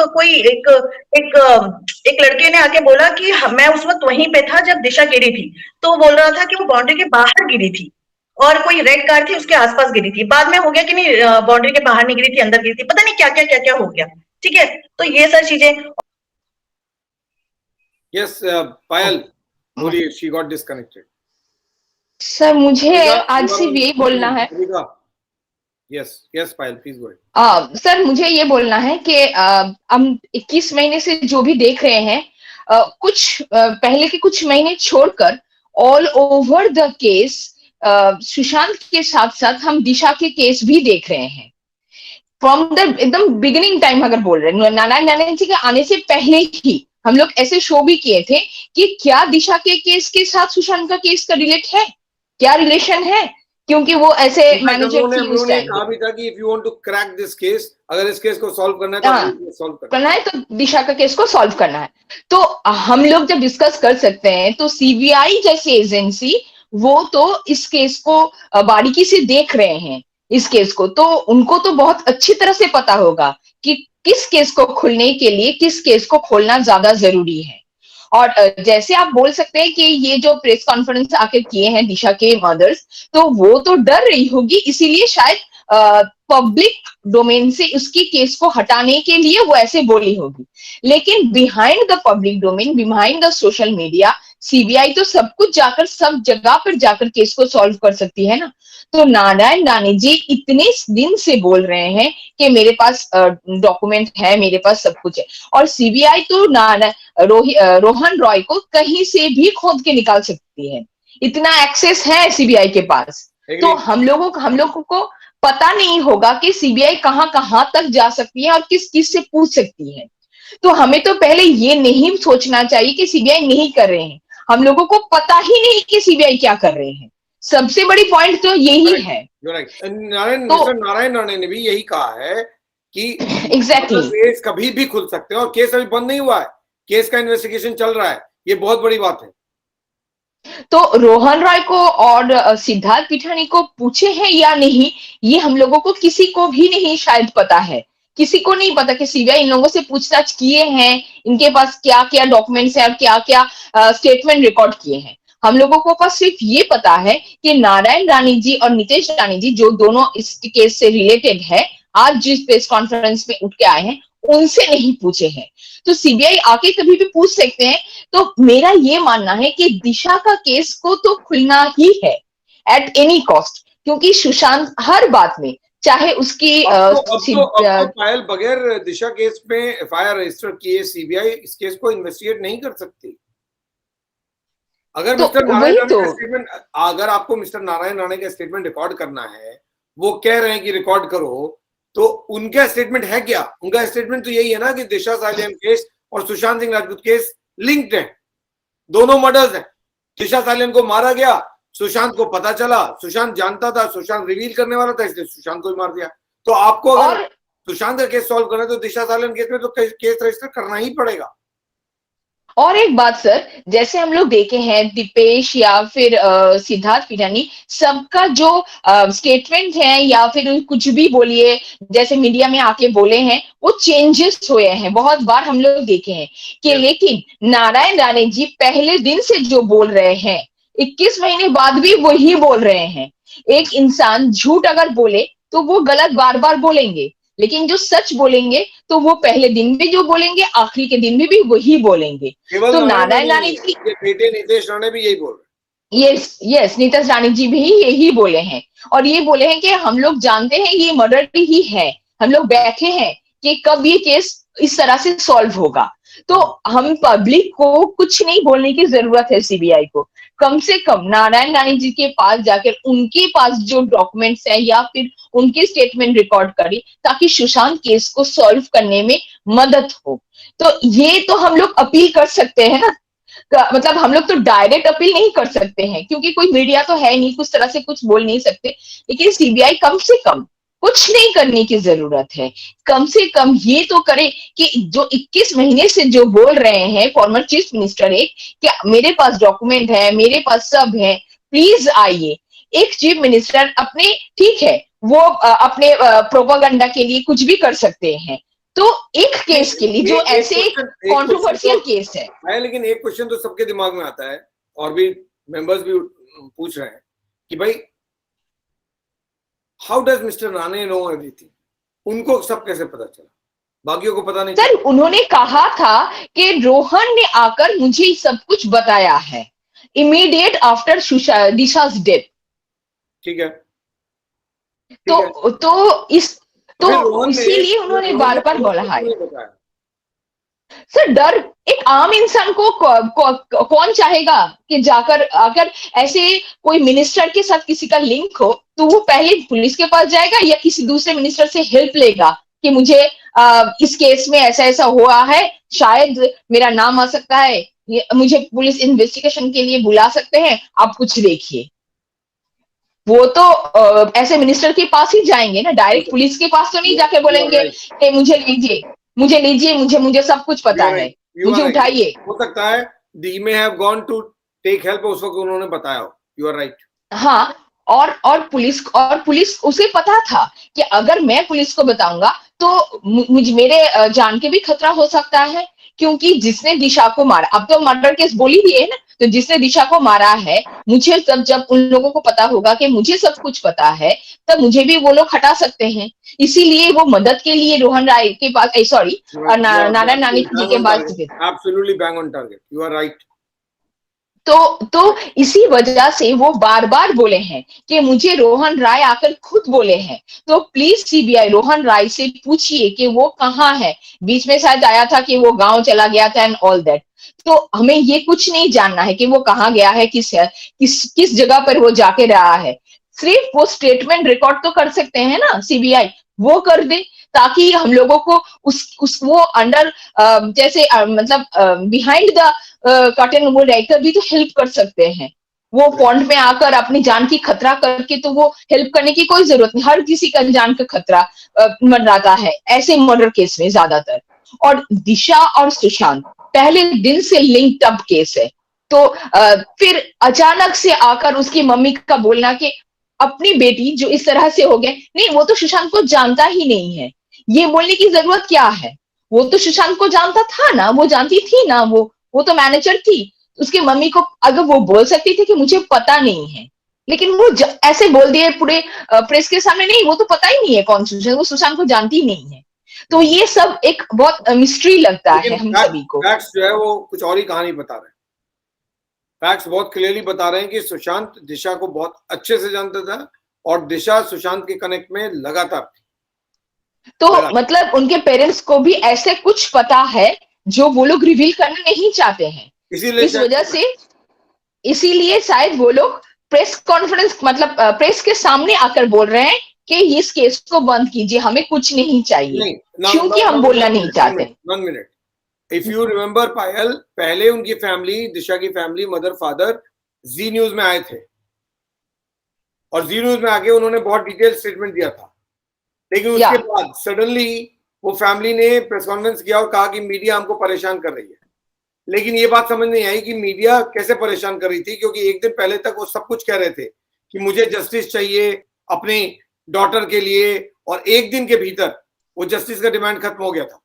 लड़के ने आके बोला कि मैं उस वक्त वहीं पे था जब दिशा गिरी थी, तो वो बोल रहा था कि वो बाउंड्री के बाहर गिरी थी और कोई रेड कार थी उसके आसपास गिरी थी। बाद में हो गया कि नहीं, बाउंड्री के बाहर नहीं गिरी थी, अंदर गिरी थी, पता नहीं क्या क्या हो गया, ठीक है। तो ये सब चीजें। यस पायल, बोलिए, शी गॉट डिस्कनेक्टेड। सर मुझे आज सिर्फ यही बोलना है। Yes Payal, please go ahead. Sir मुझे ये बोलना है कि हम 21 महीने से जो भी देख रहे हैं, कुछ पहले के कुछ महीने छोड़कर all over the case Sushant के साथ साथ हम दिशा के केस भी देख रहे हैं फ्रॉम द एकदम बिगिनिंग टाइम। अगर बोल रहे हैं नारायण राणे जी के आने से पहले ही हम लोग ऐसे शो भी किए थे कि क्या दिशा के केस के साथ सुशांत का केस का रिलेट है, क्या रिलेशन है, क्योंकि वो ऐसे मैनेजर थी उस टाइम कहा भी था कि if you want to crack this case, अगर इस केस को सॉल्व करना है तो सॉल्व करना है तो दिशा का केस को सॉल्व करना है। तो हम लोग जब डिस्कस कर सकते हैं तो सीबीआई जैसी एजेंसी वो तो इस केस को बारीकी से देख रहे हैं, इस केस को तो उनको तो बहुत अच्छी तरह से पता होगा कि किस केस को खुलने के लिए किस केस को खोलना ज्यादा जरूरी है। और जैसे आप बोल सकते हैं कि ये जो प्रेस कॉन्फ्रेंस आके किए हैं दिशा के मदर्स, तो वो तो डर रही होगी, इसीलिए शायद पब्लिक डोमेन से उसकी केस को हटाने के लिए वो ऐसे बोली होगी। लेकिन behind the public domain, behind the social media, CBI तो सब कुछ जाकर सब जगह पर जाकर केस को सॉल्व कर सकती है ना। तो नारायण राणे जी इतने दिन से बोल रहे हैं कि मेरे पास डॉक्यूमेंट है, मेरे पास सब कुछ है, और सीबीआई तो रोहन रॉय को कहीं से भी खोद के निकाल सकती है, इतना एक्सेस है सीबीआई के पास। तो हम लोगों को पता नहीं होगा कि सीबीआई कहां कहां तक जा सकती है और किस किस से पूछ सकती है। तो हमें तो पहले ये नहीं सोचना चाहिए कि सीबीआई नहीं कर रहे हैं, हम लोगों को पता ही नहीं कि सीबीआई क्या कर रहे हैं। सबसे बड़ी पॉइंट तो यही है। मिस्टर नारायण राणे ने भी यही कहा है कि एग्जैक्टली केस कभी भी खुल सकते हैं और केस अभी बंद नहीं हुआ है, केस का इन्वेस्टिगेशन चल रहा है, ये बहुत बड़ी बात है। तो रोहन रॉय को और सिद्धार्थ पिठानी को पूछे हैं या नहीं, ये हम लोगों को किसी को भी नहीं शायद पता है, किसी को नहीं पता कि सीबीआई इन लोगों से पूछताछ किए हैं, इनके पास क्या क्या डॉक्यूमेंट्स हैं और क्या क्या स्टेटमेंट रिकॉर्ड किए हैं। हम लोगों को पास सिर्फ ये पता है कि नारायण राणे जी और नितेश राणे जी जो दोनों इस केस से रिलेटेड है, आज जिस प्रेस कॉन्फ्रेंस में उठ के आए हैं उनसे नहीं पूछे हैं। तो सीबीआई आके कभी भी पूछ सकते हैं। तो मेरा ये मानना है कि दिशा का केस को तो खुलना ही है एट एनी कॉस्ट, क्योंकि सुशांत हर बात में चाहे उसकी पायल बगैर दिशा केस में एफआईआर रजिस्टर किए सीबीआई इस केस को इन्वेस्टिगेट नहीं कर सकती। अगर मिस्टर नारायण राणे का स्टेटमेंट, अगर आपको मिस्टर नारायण राणे का स्टेटमेंट रिकॉर्ड करना है, वो कह रहे हैं कि रिकॉर्ड करो, तो उनका स्टेटमेंट है क्या? उनका स्टेटमेंट तो यही है ना कि दिशा सालियान केस और सुशांत सिंह राजपूत केस लिंक्ड है, दोनों मर्डर्स हैं। दिशा सालियान को मारा गया, सुशांत को पता चला, सुशांत जानता था, सुशांत रिवील करने वाला था, इसलिए सुशांत को भी मार दिया। तो आपको अगर सुशांत का केस सॉल्व करना है तो दिशा सालियान केस में तो केस रजिस्टर करना ही पड़ेगा। और एक बात सर, जैसे हम लोग देखे हैं दीपेश या फिर सिद्धार्थ पिठानी, सबका जो स्टेटमेंट है या फिर कुछ भी बोलिए जैसे मीडिया में आके बोले हैं, वो चेंजेस हुए हैं, बहुत बार हम लोग देखे हैं कि लेकिन नारायण राणे जी पहले दिन से जो बोल रहे हैं 21 महीने बाद भी वही बोल रहे हैं। एक इंसान झूठ अगर बोले तो वो गलत बार बार बोलेंगे, लेकिन जो सच बोलेंगे तो वो पहले दिन भी जो बोलेंगे आखिरी के दिन में भी वही बोलेंगे। तो नारायण राणे जी बेटे नितेश राणे भी यही बोल रहे हैं। यस नितेश राणे जी भी यही बोले हैं, और ये बोले हैं कि हम लोग जानते हैं ये मर्डर ही है, हम लोग बैठे हैं कि कब ये केस इस तरह से सॉल्व होगा। तो हम पब्लिक को कुछ नहीं बोलने की जरूरत है, सीबीआई को कम से कम नारायण राणे जी के पास जाकर उनके पास जो डॉक्यूमेंट्स है या फिर उनके स्टेटमेंट रिकॉर्ड करें, ताकि सुशांत केस को सॉल्व करने में मदद हो। तो ये तो हम लोग अपील कर सकते हैं ना, मतलब हम लोग तो डायरेक्ट अपील नहीं कर सकते हैं क्योंकि कोई मीडिया तो है नहीं, कुछ तरह से कुछ बोल नहीं सकते, लेकिन सीबीआई कम से कम कुछ नहीं करने की जरूरत है, कम से कम ये तो करे कि जो 21 महीने से जो बोल रहे हैं फॉर्मर चीफ मिनिस्टर एक कि मेरे पास डॉक्यूमेंट है, मेरे पास सब है, प्लीज आइए। एक चीफ मिनिस्टर अपने ठीक है वो अपने प्रोपागेंडा के लिए कुछ भी कर सकते हैं, तो एक केस के लिए जो ऐसे कंट्रोवर्शियल केस है। लेकिन एक क्वेश्चन तो सबके दिमाग में आता है और भी मेंबर्स भी पूछ रहे हैं कि भाई how does mister Rane know everything, उनको सब कैसे पता चला, बाकियों को पता नहीं? सर उन्होंने कहा था कि रोहन ने आकर मुझे सब कुछ बताया है इमीडिएट आफ्टर दिशा's डेथ। ठीक है, तो इसीलिए उन्होंने बार बार बोला है। सर डर एक आम इंसान को कौन चाहेगा कि जाकर अगर ऐसे कोई मिनिस्टर के साथ किसी का लिंक हो तो वो पहले पुलिस के पास जाएगा या किसी दूसरे मिनिस्टर से हेल्प लेगा कि मुझे इस केस में ऐसा ऐसा हुआ है, शायद मेरा नाम आ सकता है, मुझे पुलिस इन्वेस्टिगेशन के लिए बुला सकते हैं, आप कुछ देखिए। वो तो ऐसे मिनिस्टर के पास ही जाएंगे ना, डायरेक्ट पुलिस के पास तो नहीं जाके बोलेंगे कि मुझे लीजिए, मुझे लीजिए, मुझे सब कुछ पता है, मुझे उठाइए। हो सकता है he may have gone to take help, उस वक्त उन्होंने बताया हो। You are right. हाँ, और पुलिस उसे पता था कि अगर मैं पुलिस को बताऊंगा तो मुझे मेरे जान के भी खतरा हो सकता है, क्योंकि जिसने दिशा को मारा, अब तो मर्डर केस बोल ही दिए ना, तो जिसने दिशा को मारा है, मुझे जब उन लोगों को पता होगा कि मुझे सब कुछ पता है, तब मुझे भी वो लोग हटा सकते हैं। इसीलिए वो मदद के लिए रोहन राय के पास, सॉरी, नारायण राणे जी के पास गए। Absolutely bang on target. You are right. तो इसी वजह से वो बार बार बोले हैं कि मुझे रोहन राय आकर खुद बोले हैं, तो प्लीज सीबीआई रोहन राय से पूछिए कि वो कहाँ है। बीच में शायद आया था कि वो गांव चला गया था एंड ऑल दैट। तो हमें ये कुछ नहीं जानना है कि वो कहाँ गया है, किस जगह पर वो जाके रहा है। सिर्फ वो स्टेटमेंट रिकॉर्ड तो कर सकते हैं ना सीबीआई, वो कर दे, ताकि हम लोगों को उस वो अंडर जैसे मतलब बिहाइंड द कर्टेन वो रहकर भी तो हेल्प कर सकते हैं। वो पॉइंट में आकर अपनी जान की खतरा करके तो वो हेल्प करने की कोई जरूरत नहीं। हर किसी का जान का खतरा मंडराता है ऐसे मर्डर केस में ज्यादातर। और दिशा और सुशांत पहले दिन से लिंक्ड अप केस है, तो फिर अचानक से आकर उसकी मम्मी का बोलना कि अपनी बेटी जो इस तरह से हो गए, नहीं वो तो सुशांत को जानता ही नहीं है, ये बोलने की जरूरत क्या है? वो तो सुशांत को जानता था ना, वो जानती थी ना, वो तो मैनेजर थी। उसकी मम्मी को अगर वो बोल सकती थी कि मुझे पता नहीं है, लेकिन वो ऐसे बोल दिए पूरे प्रेस के सामने, नहीं वो तो पता ही नहीं है कौन सुशांत, वो सुशांत को जानती ही नहीं है। तो ये सब एक बहुत मिस्ट्री लगता है हम सभी को। फैक्ट्स जो है वो कुछ और ही कहानी बता रहे हैं। फैक्ट्स बहुत क्लियरली बता रहे हैं कि सुशांत दिशा को बहुत अच्छे से जानता था और दिशा सुशांत के कनेक्ट में लगातार थी। तो मतलब उनके पेरेंट्स को भी ऐसे कुछ पता है जो वो लोग रिवील करना नहीं चाहते हैं, इस वजह से इसीलिए शायद वो लोग प्रेस कॉन्फ्रेंस मतलब प्रेस के सामने आकर बोल रहे हैं कि इस केस को बंद कीजिए, हमें कुछ नहीं चाहिए, क्योंकि हम बोलना नहीं चाहते। 1 मिनट, इफ यू रिमेम्बर पायल, पहले उनकी फैमिली, दिशा की फैमिली, मदर फादर जी न्यूज में आए थे और जी न्यूज में आके उन्होंने बहुत डिटेल स्टेटमेंट दिया था, लेकिन उसके बाद सडनली वो फैमिली ने प्रेस कॉन्फ्रेंस किया और कहा कि मीडिया हमको परेशान कर रही है। लेकिन ये बात समझ नहीं आई कि मीडिया कैसे परेशान कर रही थी, क्योंकि एक दिन पहले तक वो सब कुछ कह रहे थे कि मुझे जस्टिस चाहिए अपनी डॉटर के लिए, और एक दिन के भीतर वो जस्टिस का डिमांड खत्म हो गया था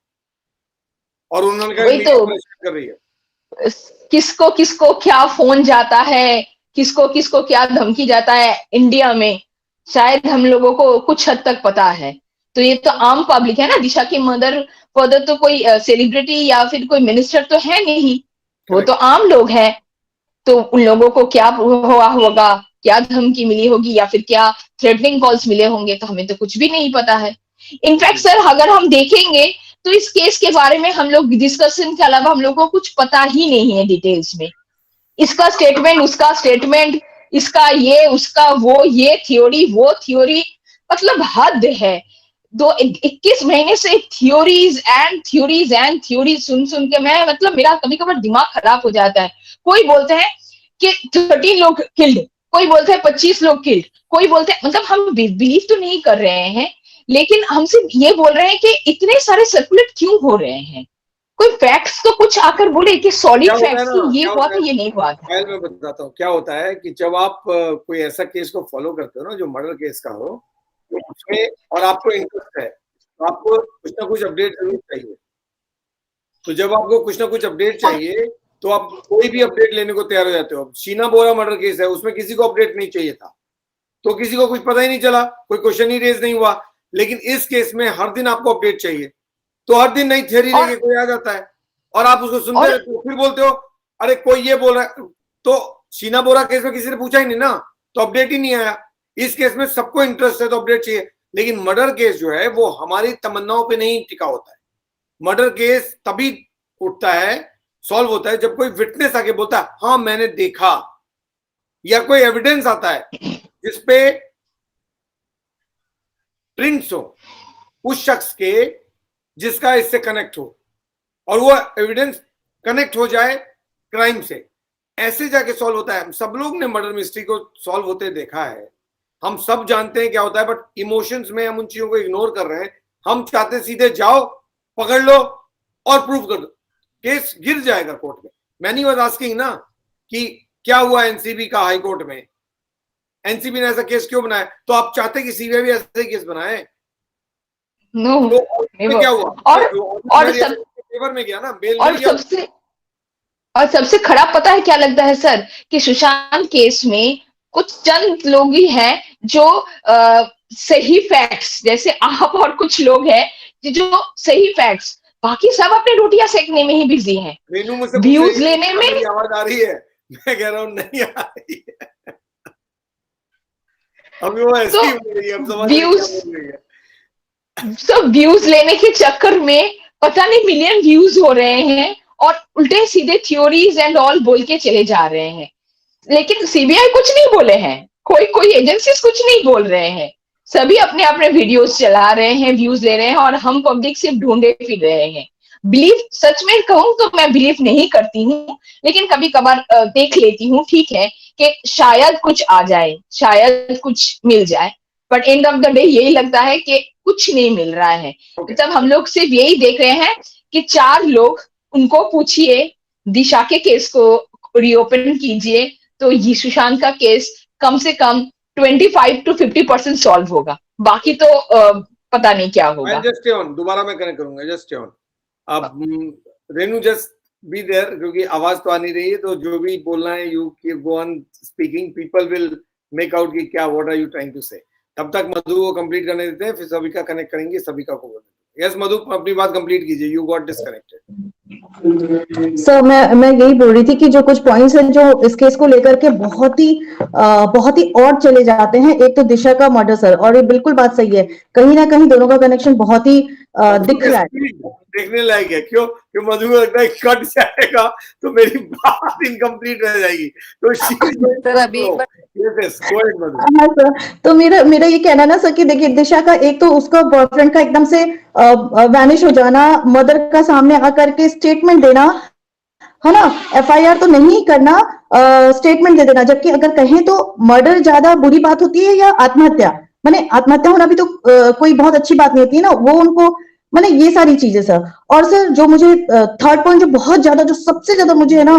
और उन्होंने कहा मीडिया परेशान कर रही है। किसको किसको क्या फोन जाता है, किसको किसको क्या धमकी जाता है इंडिया में, शायद हम लोगों को कुछ हद तक पता है। तो ये तो आम पब्लिक है ना, दिशा की मदर फादर तो कोई सेलिब्रिटी या फिर कोई मिनिस्टर तो है नहीं, वो तो आम लोग हैं। तो उन लोगों को क्या हुआ होगा, क्या धमकी मिली होगी या फिर क्या थ्रेटनिंग कॉल्स मिले होंगे, तो हमें तो कुछ भी नहीं पता है। इनफैक्ट सर अगर हम देखेंगे तो इस केस के बारे में हम लोग डिस्कशन के अलावा हम लोग को कुछ पता ही नहीं है डिटेल्स में। इसका स्टेटमेंट, उसका स्टेटमेंट, इसका ये, उसका वो, ये थ्योरी, वो थ्योरी, मतलब हद है। 21 महीने से theories and theories and theories सुन के मैं मतलब मेरा कभी कभार दिमाग खराब हो जाता है। कोई बोलते हैं कि 13 लोग किल्ड, कोई बोलते हैं 25 लोग किल्ड, कोई बोलते हैं, मतलब हम बिलीव तो नहीं कर रहे हैं, लेकिन हमसे ये बोल रहे हैं कि इतने सारे सर्कुलेट क्यों हो रहे हैं। कोई फैक्ट्स तो कुछ आकर बोले कि सॉलिड फैक्ट्स कि ये हुआ था, ये नहीं हुआ था। मैं बताता हूँ क्या होता है कि जब आप कोई ऐसा केस को फॉलो करते हो ना जो मर्डर केस का हो, उसमें और आपको इंटरेस्ट है तो आपको कुछ ना कुछ अपडेट जरूर चाहिए। तो जब आपको कुछ ना कुछ अपडेट चाहिए तो आप कोई भी अपडेट लेने को तैयार हो जाते हो। शीना बोरा मर्डर केस है, उसमें किसी को अपडेट नहीं चाहिए था, तो किसी को कुछ पता ही नहीं चला, कोई क्वेश्चन ही रेज नहीं हुआ। लेकिन इस केस में हर दिन आपको अपडेट चाहिए, तो हर दिन नई थ्योरी लेके कोई आ जाता है और आप उसको सुनते रहते हो, फिर बोलते हो अरे कोई ये बोल रहा है। तो शीना बोरा केस में किसी ने पूछा ही नहीं ना, तो अपडेट ही नहीं आया। इस केस में सबको इंटरेस्ट है तो अपडेट चाहिए। लेकिन मर्डर केस जो है वो हमारी तमन्नाओं पे नहीं टिका होता है। मर्डर केस तभी उठता है, सॉल्व होता है जब कोई विटनेस आके बोलता है हाँ मैंने देखा, या कोई एविडेंस आता है जिसपे प्रिंट्स हो उस शख्स के जिसका इससे कनेक्ट हो, और वो एविडेंस कनेक्ट हो जाए क्राइम से, ऐसे जाके सॉल्व होता है। हम सब लोग ने मर्डर मिस्ट्री को सॉल्व होते देखा है, हम सब जानते हैं क्या होता है, बट इमोशंस में हम उन चीजों को इग्नोर कर रहे हैं। हम चाहते सीधे जाओ, पकड़ लो और प्रूव कर दो, केस गिर जाएगा कोर्ट में। मैनी वाज आस्किंग ना कि क्या हुआ एनसीबी का हाई कोर्ट में, एनसीबी ने ऐसा केस क्यों बनाया, तो आप चाहते कि सीबीआई भी ऐसे केस बनाए? नो, तो क्या हुआ? और सब फेवर में गया ना, बेल और मिल गया। सबसे खराब पता है क्या लगता है सर, कि सुशांत केस में कुछ चंद लोग ही हैं जो सही फैक्ट्स, जैसे आप और कुछ लोग हैं जो सही फैक्ट्स, बाकी सब अपने रोटियां सेकने में ही बिजी हैं, रेनू मुझसे व्यूज लेने में। मेरी आवाज आ रही है? मैं कह रहा हूँ नहीं आ रही है। अभी वो ऐसी ही बोल रही है, अब समझ रहे हैं क्या बोल रही है। सब व्यूज लेने के चक्कर में पता नहीं मिलियन व्यूज हो रहे हैं और उल्टे सीधे थ्योरीज एंड ऑल बोल के चले जा रहे हैं, लेकिन सीबीआई कुछ नहीं बोले हैं, कोई एजेंसीज कुछ नहीं बोल रहे हैं, सभी अपने अपने वीडियोस चला रहे हैं, व्यूज ले रहे हैं, और हम पब्लिक सिर्फ ढूंढे फिर रहे हैं। बिलीव, सच में कहूं तो मैं बिलीव नहीं करती हूँ, लेकिन कभी कभार देख लेती हूँ, ठीक है कि शायद कुछ आ जाए, शायद कुछ मिल जाए, but end of the day यही लगता है कि कुछ नहीं मिल रहा है। तब हम लोग सिर्फ यही देख रहे हैं कि 4 लोग, उनको पूछिए, दिशा के केस को रीओपन कीजिए तो ये सुशांत का केस कम से कम 25 to 50% सॉल्व होगा, बाकी तो पता नहीं क्या होगा। जस्ट स्टे ऑन, दोबारा मैं कनेक्ट करूंगा, जस्ट स्टे ऑन। अब रेनू जस्ट बी देयर, क्योंकि आवाज तो आ नहीं रही है, तो जो भी बोलना है you go on speaking, people will make out कि क्या what are you trying to say. तब तक मधु को कंप्लीट करने देते हैं, फिर सभी का कनेक्ट करेंगे, सभी का को। यस मधु, अपनी बात कंप्लीट कीजिए, यू गॉट डिस्कनेक्टेड। सर मैं यही बोल रही थी कि जो कुछ पॉइंट्स हैं जो इस केस को लेकर के बहुत ही और चले जाते हैं। एक तो दिशा का मर्डर सर, और ये बिल्कुल बात सही है, कहीं ना कहीं दोनों का कनेक्शन बहुत ही दिख रहा है, देखने लायक है। क्यों? क्यों मधु को लगता है कट जाएगा तो मेरी बात इनकम्प्लीट रह जाएगी, तो सर अभी हाँ सर, तो मेरा ये कहना ना सर कि देखिए, दिशा का एक तो उसका बॉयफ्रेंड का एकदम से वैनिश हो जाना, मदर का सामने आकर के स्टेटमेंट देना, है ना, एफआईआर तो नहीं करना, स्टेटमेंट दे देना, जबकि अगर कहें तो मर्डर ज्यादा बुरी बात होती है या आत्महत्या, माने आत्महत्या होना भी तो कोई बहुत अच्छी बात नहीं होती है ना, वो उनको, माने ये सारी चीजें सर। और सर जो मुझे थर्ड पॉइंट जो बहुत ज्यादा, जो सबसे ज्यादा मुझे है ना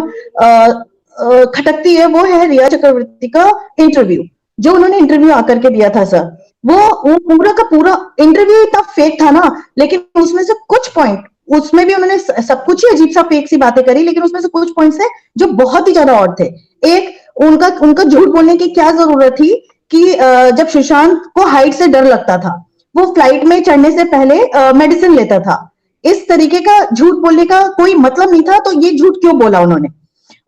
खटकती है, वो है रिया चक्रवर्ती का इंटरव्यू, जो उन्होंने इंटरव्यू आकर के दिया था सर। वो पूरा का पूरा इंटरव्यू इतना फेक था ना, लेकिन उसमें से कुछ पॉइंट, उसमें भी उन्होंने सब कुछ ही अजीब सा फेक सी बातें करी, लेकिन उसमें से कुछ पॉइंट्स है जो बहुत ही ज्यादा और थे। एक, उनका झूठ बोलने की क्या जरूरत थी कि जब सुशांत को हाइट से डर लगता था, वो फ्लाइट में चढ़ने से पहले मेडिसिन लेता था, इस तरीके का झूठ बोलने का कोई मतलब नहीं था, तो ये झूठ क्यों बोला उन्होंने?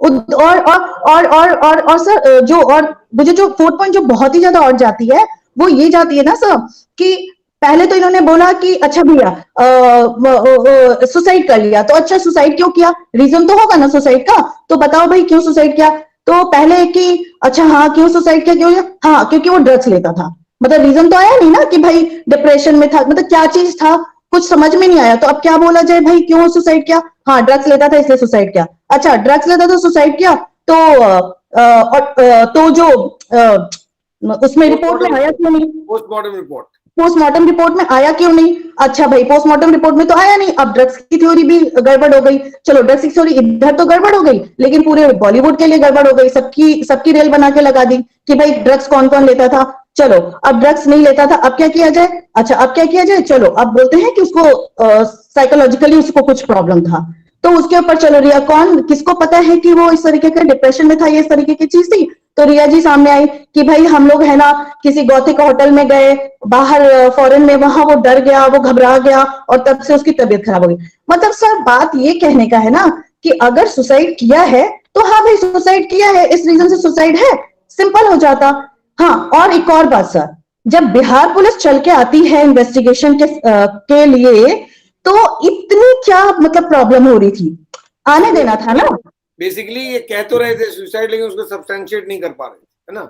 और सर जो, और मुझे जो फोर्थ पॉइंट जो बहुत ही ज्यादा और जाती है, वो ये जाती है ना सर कि पहले तो इन्होंने बोला कि अच्छा भैया सुसाइड कर लिया, तो अच्छा सुसाइड क्यों किया, रीजन तो होगा ना सुसाइड का, तो बताओ भाई क्यों सुसाइड किया? तो पहले कि अच्छा हाँ क्यों सुसाइड किया, क्यों? हाँ क्योंकि वो ड्रग्स लेता था, मतलब रीजन तो आया नहीं ना कि भाई डिप्रेशन में था, मतलब क्या चीज था, कुछ समझ में नहीं आया। तो अब क्या बोला जाए भाई, क्यों सुसाइड किया? हाँ ड्रग्स लेता था इसलिए सुसाइड किया। अच्छा ड्रग्स लेता था सुसाइड किया, तो जो उसमें रिपोर्ट में आया क्यों नहीं? पोस्टमार्टम रिपोर्ट में आया क्यों नहीं? अच्छा भाई पोस्टमार्टम रिपोर्ट में तो आया नहीं, अब ड्रग्स की थ्योरी भी गड़बड़ हो गई। चलो ड्रग्स की थ्योरी इधर तो गड़बड़ हो गई, लेकिन पूरे बॉलीवुड के लिए गड़बड़ हो गई, सबकी रेल बना के लगा दी कि भाई ड्रग्स कौन कौन लेता था। चलो अब ड्रग्स नहीं लेता था, अब क्या किया जाए? अच्छा अब क्या किया जाए? चलो अब बोलते हैं कि उसको साइकोलॉजिकली उसको कुछ प्रॉब्लम था, तो उसके ऊपर चलो रिया, कौन किसको पता है कि वो इस तरीके का डिप्रेशन में था, ये इस तरीके की चीज थी। तो रिया जी सामने आई कि भाई हम लोग है ना किसी गौथिक होटल में गए बाहर फॉरेन में, वहां वो डर गया, वो घबरा गया और तब से उसकी तबीयत खराब हो गई। मतलब सर बात ये कहने का है ना कि अगर सुसाइड किया है तो हाँ भाई सुसाइड किया है, इस रीजन से सुसाइड है, सिंपल हो जाता। हाँ और एक और बात सर, जब बिहार पुलिस चल के आती है इन्वेस्टिगेशन के लिए, तो इतनी क्या मतलब प्रॉब्लम हो रही थी आने देना था ना। बेसिकली ये कह तो रहे थे सुसाइड, लेकिन उसको सब्सटेंशिएट नहीं कर पा रहे थे, है ना?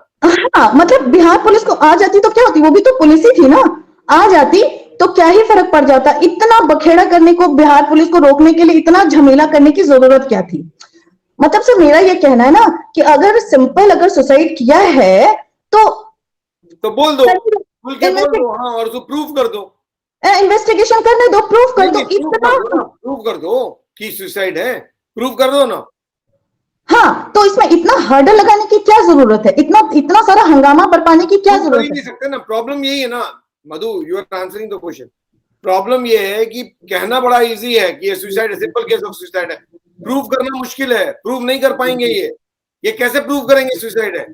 हाँ, मतलब बिहार पुलिस को आ जाती तो क्या होती, वो भी तो पुलिस ही थी ना, आ जाती तो क्या ही फर्क पड़ जाता। इतना बखेड़ा करने को, बिहार पुलिस को रोकने के लिए इतना झमेला करने की जरूरत क्या थी? मतलब सर मेरा ये कहना है ना कि अगर सिंपल अगर सुसाइड किया है तो बोल दो, खुल के बोल दो, हाँ, और उसको प्रूव कर दो, इन्वेस्टिगेशन करने दो, प्रूफ कर दो। प्रूव कर दो कि सुसाइड है, प्रूव कर दो ना। हाँ, तो इसमें इतना हर्डल लगाने की क्या जरूरत है, इतना सारा हंगामा बरपाने की क्या कर जरूरत ही नहीं है? सकते ना, प्रॉब्लम यही है ना Madhu, you are answering the question. Problem ये है कि कहना बड़ा इजी है कि ये सुसाइड है, सिंपल केस ऑफ सुसाइड है, प्रूव करना मुश्किल है, प्रूव नहीं कर पाएंगे ये कैसे प्रूव करेंगे सुसाइड है?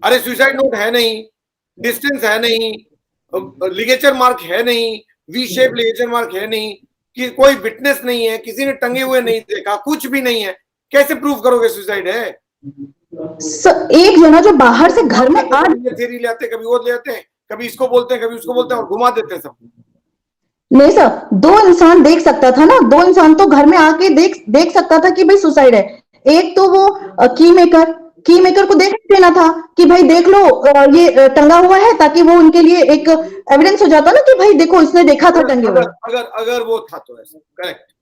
अरे सुसाइड नोट है नहीं, डिस्टेंस है नहीं, लिगेचर मार्क है नहीं, वी शेप लिगेचर मार्क है नहीं, कि कोई विटनेस नहीं है, किसी ने टंगे हुए नहीं देखा, कुछ भी नहीं है, कैसे प्रूव करोगे सुसाइड है? एक जना जो बाहर से घर में आ, थ्योरी ले आते, कभी वो ले आते हैं, कभी इसको बोलते हैं, कभी उसको बोलते हैं, और घुमा देते हैं सब। नहीं सर, दो इंसान देख सकता था ना, दो इंसान तो घर में आके देख सकता था कि भाई सुसाइड है। एक तो वो की मेकर को देख देना था कि भाई देख लो ये टंगा हुआ है, ताकि वो उनके लिए एक एविडेंस हो जाता ना कि भाई देखो इसने देखा था टंगे हुए। अगर वो था तो ऐसा करेक्ट।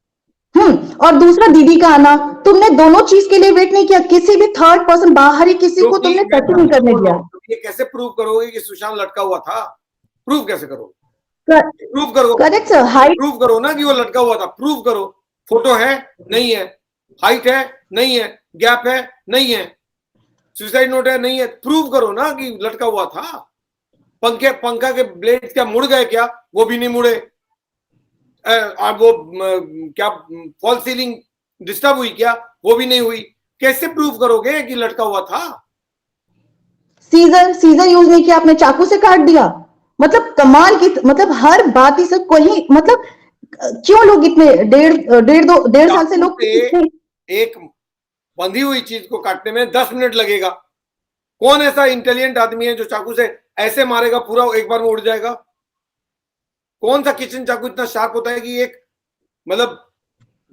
और दूसरा दीदी का आना, तुमने दोनों चीज के लिए वेट नहीं किया, किसी भी थर्ड पर्सन बाहरी किसी को तुमने टच नहीं करने दिया। ये कैसे प्रूव करोगे कि सुशांत लटका हुआ था? प्रूव कैसे करोगे? प्रूव करो, करेक्ट सर, हाइट प्रूव करो ना कि वो लटका हुआ था, प्रूव करो। फोटो है नहीं है, हाइट है नहीं है, गैप है नहीं है, सुसाइड नोट है नहीं है, प्रूव करो ना कि लटका हुआ था। पंखा के ब्लेड क्या मुड़ गए क्या? वो भी नहीं मुड़े। वो क्या फॉल सीलिंग डिस्टर्ब हुई क्या? वो भी नहीं हुई। कैसे प्रूव करोगे कि लटका हुआ था? सीजर यूज नहीं किया आपने, चाकू से काट दिया। मतलब कमाल की, मतलब हर बात ही से कोई, मतलब क्यों लोग इतने डेढ़ साल से लोग एक बंधी हुई चीज को काटने में 10 मिनट लगेगा। कौन ऐसा इंटेलिजेंट आदमी है जो चाकू से ऐसे मारेगा पूरा एक बार में उड़ जाएगा? कौन सा किचन चाकू इतना शार्प होता है कि एक, मतलब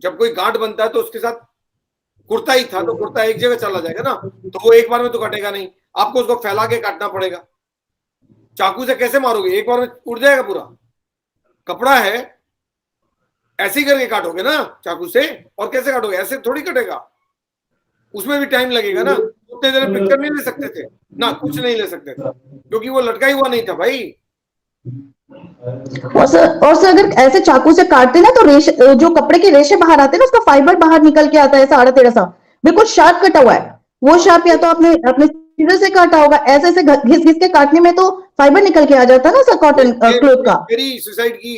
जब कोई गांठ बनता है तो उसके साथ कुर्ता ही था तो कुर्ता एक जगह चला जाएगा ना, तो वो एक बार में तो कटेगा नहीं, आपको उसको फैला के काटना पड़ेगा। चाकू से कैसे मारोगे? एक बार में उड़ जाएगा पूरा। कपड़ा है, ऐसे ही करके काटोगे ना चाकू से, और कैसे काटोगे? ऐसे थोड़ी कटेगा, उसमें भी टाइम लगेगा ना। उतने देर में पिक्चर नहीं ले सकते थे ना, कुछ नहीं ले सकते थे, क्योंकि वो लटका ही हुआ नहीं था भाई। और सर अगर ऐसे चाकू से काटते ना तो रेशे, जो कपड़े के रेशे बाहर आते हैं ना, उसका फाइबर बाहर निकल के आता है, 13.5 सा बिल्कुल शार्प कटा हुआ है। वो शार्प या तो आपने अपने सीजर से काटा होगा, ऐसे ऐसे घिस घिस के काटने में तो फाइबर निकल के आ जाता है ना सर, कॉटन क्लोथ का। मेरी सुसाइड की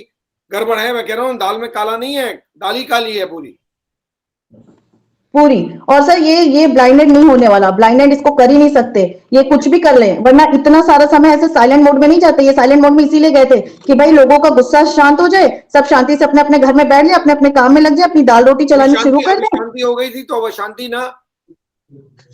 गड़बड़ है, मैं कह रहा हूँ, दाल में काला नहीं है, दाल ही काली है पूरी। और सर ये ब्लाइंडेड नहीं होने वाला, ब्लाइंडेड इसको कर ही नहीं सकते, ये कुछ भी कर ले, वरना इतना सारा समय ऐसे साइलेंट मोड में नहीं जाते। ये साइलेंट मोड में इसीलिए गए थे कि भाई लोगों का गुस्सा शांत हो जाए, सब शांति से अपने अपने घर में बैठ जाए, अपने अपने काम में लग जाए, अपनी दाल रोटी चलानी शुरू कर दे। शांति हो गई थी तो अब शांति ना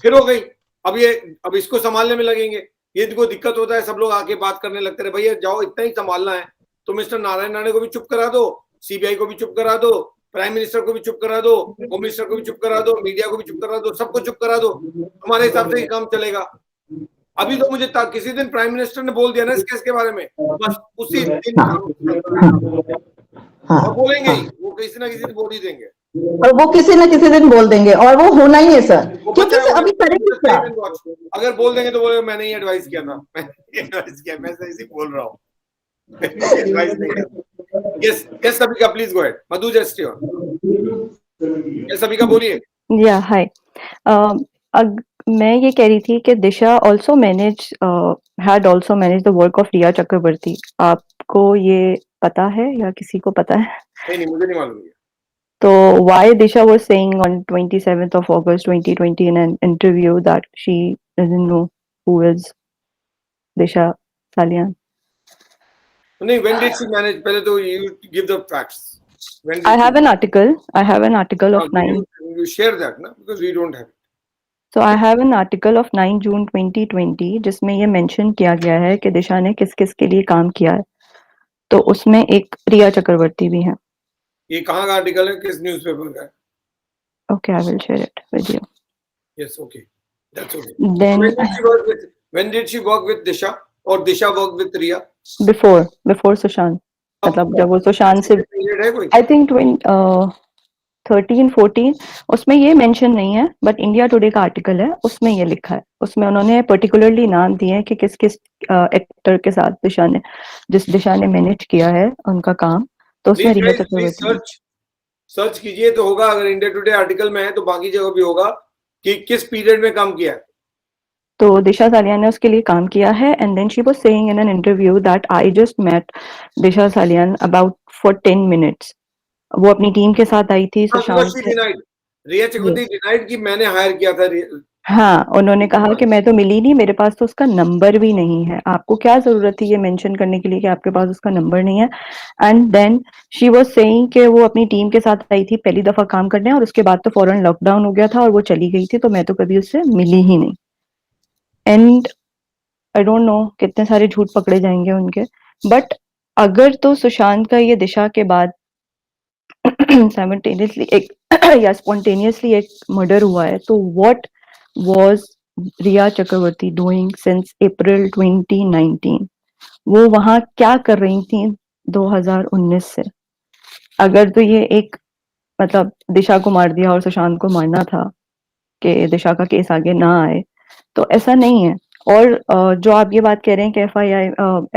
फिर हो गई। अब इसको संभालने में लगेंगे। ये को दिक्कत होता है, सब लोग आके बात करने लगते रहे, भैया जाओ, इतना ही संभालना है तो मिस्टर नारायण राणे को भी चुप करा दो, सीबीआई को भी चुप करा दो, प्राइम मिनिस्टर को भी चुप करा दो, होम मिनिस्टर को भी चुप करा दो, मीडिया को भी चुप करा दो, सबको चुप करा दो। हमारे हिसाब से ही काम चलेगा। अभी तो मुझे किसी दिन प्राइम मिनिस्टर ने बोल दिया ना इस केस के बारे में, बस उसी दिन और बोलेंगे ही, वो किसी ना किसी दिन बोल ही देंगे, और वो किसी ना किसी दिन बोल देंगे, और वो होना ही है सर, क्योंकि सर अभी करेंगे क्या? अगर बोल देंगे तो बोले मैंने ही एडवाइस किया था, मैं ऐसे बोल रहा हूँ। Yes Sabika, please go ahead. Madhu just your. Yes Sabika, बोलिए। या हाय, मैं ये कह रही थी कि दिशा also had also managed the work of रिया चक्रवर्ती। आपको ये पता है या किसी को पता है? नहीं, मुझे नहीं मालूम। तो why Disha was saying on 27th of August 2020 in an interview that she doesn't know who is Disha Salian? नहीं, when did she manage? पहले तो you give the facts. I have an article of 9. You share that ना, because we don't have it. So I have an article of 9 June 2020 जिसमें ये mention किया गया है कि दिशा ने किस किस के लिए काम किया है, तो उसमें एक रिया चक्रवर्ती भी है। ये कहाँ का आर्टिकल है, किस न्यूज़पेपर का है? Okay, I will share it with you. Yes, okay. That's okay. Then When did she work with Disha or Disha work with Riya? before Sushant, मतलब जब वो सुशांत से, पीरियड है कोई? आई थिंक 13-14, उसमें ये मेंशन नहीं है, बट इंडिया टुडे का आर्टिकल है, उसमें ये लिखा है, उसमें उन्होंने पर्टिकुलरली नाम दिए हैं कि किस किस एक्टर के साथ जिस दिशा ने मैनेज किया है उनका काम, तो उसमें रिया चक्रवर्ती। सर्च कीजिए तो होगा, अगर इंडिया टुडे आर्टिकल में है तो बाकी जगह भी होगा कि किस पीरियड में काम किया है। तो दिशा सालियान ने उसके लिए काम किया है, and then she was saying in an interview that I just met Disha Salian about for 10 minutes. वो अपनी टीम के साथ आई थी सुशांत से। रिया चक्रवर्ती डिनाइड कि मैंने हायर किया था। हाँ, उन्होंने कहा कि मैं तो मिली नहीं, मेरे पास तो उसका नंबर भी नहीं है। आपको क्या जरूरत थी ये मेंशन करने के लिए कि आपके पास उसका नंबर नहीं है? And then she was saying कि वो अपनी टीम के साथ आई थी पहली दफा काम करने, और उसके बाद तो फौरन लॉकडाउन हो गया था और वो चली गई थी, तो मैं तो कभी उससे मिली ही नहीं। एंड आई डोंट नो कितने सारे झूठ पकड़े जाएंगे उनके, बट अगर तो सुशांत का ये दिशा के बाद साइमल्टेनियसली एक या स्पॉन्टेनियसली एक मर्डर हुआ है, तो what was Rhea Chakraborty doing since April 2019? वो वहां क्या कर रही थी 2019 से? अगर तो ये एक मतलब दिशा को मार दिया और सुशांत को मारना था कि दिशा का केस आगे ना आए, तो ऐसा नहीं है। और जो आप ये बात कह रहे हैं कि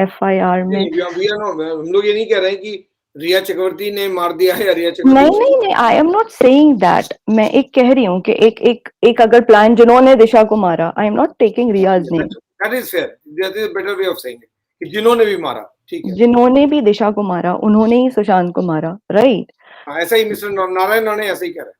एफआईआर में, हम लोग ये नहीं कह रहे हैं कि रिया चक्रवर्ती ने मार दिया है या रिया चक्रवर्ती नहीं, आई एम नॉट सेइंग दैट। मैं एक कह रही हूँ कि एक अगर प्लान जिन्होंने दिशा को मारा, I am not taking Rhea's name. That is fair, that is better way of saying it कि जिन्होंने भी मारा, ठीक है, जिन्होंने भी दिशा को मारा उन्होंने ही सुशांत को मारा, राइट? ऐसा ही मिस्टर नारायण राणे ऐसा ही कह रहे हैं।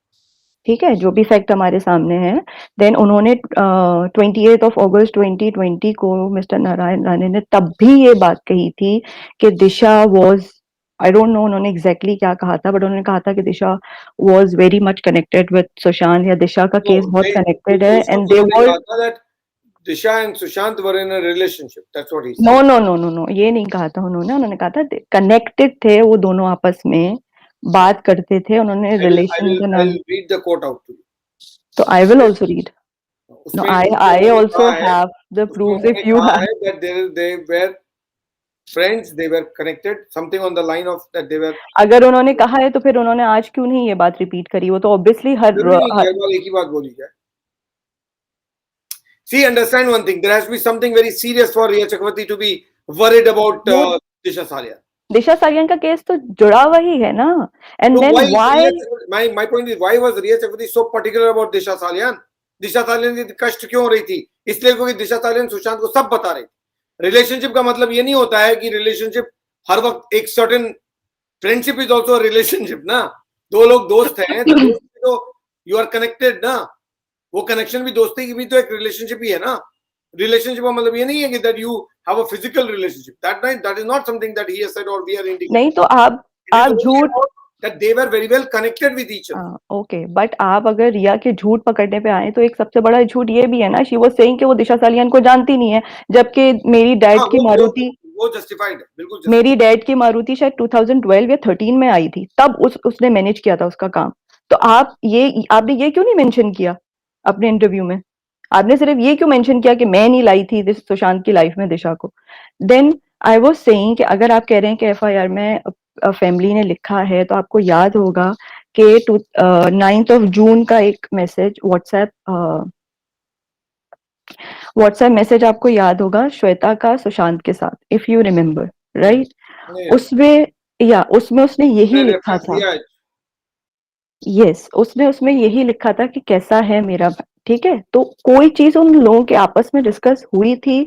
ठीक है, जो भी फैक्ट हमारे सामने है। देन उन्होंने 28 अगस्त 2020 को मिस्टर नारायण राणे ने तब भी ये बात कही थी कि Disha was, I don't know उन्होंने एग्जैक्टली क्या कहा था, बट उन्होंने कहा था कि Disha was very much connected with Sushant, या दिशा का केस बहुत कनेक्टेड है, and they were Disha and Sushant were in a relationship. That's what he said. No, ये नहीं कहा था उन्होंने कहा था कनेक्टेड थे वो दोनों, आपस में बात करते थे, उन्होंने रिलेशन का नाम। I will read the quote out to you. तो I will also read. No, I also have the proof if you have. That they were friends, they were connected, something on the line of that they were. अगर उन्होंने कहा है तो फिर उन्होंने आज क्यों नहीं ये बात रिपीट करी? वो तो ऑब्वियसली हर एक ही बात बोली जाए। See, understand one thing. There has to be something very serious for Riya Chakravarti to be worried about Disha Salian. दिशा सालियान का केस तो जुड़ा हुआ ही है ना। And then why? My point is, why was Riya Chakravarti so particular about Disha Salian? दिशा सालियान की कष्ट क्यों हो रही थी? इसलिए क्योंकि दिशा सालियान सुशांत को सब बता रही थी। रिलेशनशिप का मतलब ये नहीं होता है कि रिलेशनशिप हर वक्त एक certain, friendship is also relationship ना। दो लोग दोस्त हैं तो यू आर कनेक्टेड ना, वो कनेक्शन भी दोस्ती की भी तो एक रिलेशनशिप ही है ना। रिलेशनशिप का मतलब ये नहीं है कि that you have a physical relationship, that is not something that he has said और वी आर इंडिकेटिंग। नहीं तो आप झूठ, that they were very well connected with each other. Okay, but आप अगर रिया के झूठ पकड़ने पे आए तो एक सबसे बड़ा झूठ ये भी है ना, शी वाज सेइंग कि वो दिशा सालियान को जानती नहीं है, जबकि मेरी डैड की मारुति, वो जस्टिफाइड है, बिल्कुल मेरी डैड की मारुति शायद 2012 या 13 में आई थी, तब उसने मैनेज किया था उसका काम। तो आपने ये क्यों नहीं मेंशन किया अपने इंटरव्यू में? आपने सिर्फ ये क्यों मेंशन किया कि मैं नहीं लाई थी सुशांत की लाइफ में दिशा को? देन आई वाज सेइंग कि अगर आप कह रहे हैं कि एफआईआर में फैमिली ने लिखा है, तो आपको याद होगा कि 9th जून का एक मैसेज व्हाट्सएप मैसेज आपको याद होगा श्वेता का सुशांत के साथ, इफ यू रिमेम्बर, राइट? उसमें उसने यही लिखा था, यस, उसमें यही लिखा था कि कैसा है मेरा, ठीक है? तो कोई चीज उन लोगों के आपस में डिस्कस हुई थी,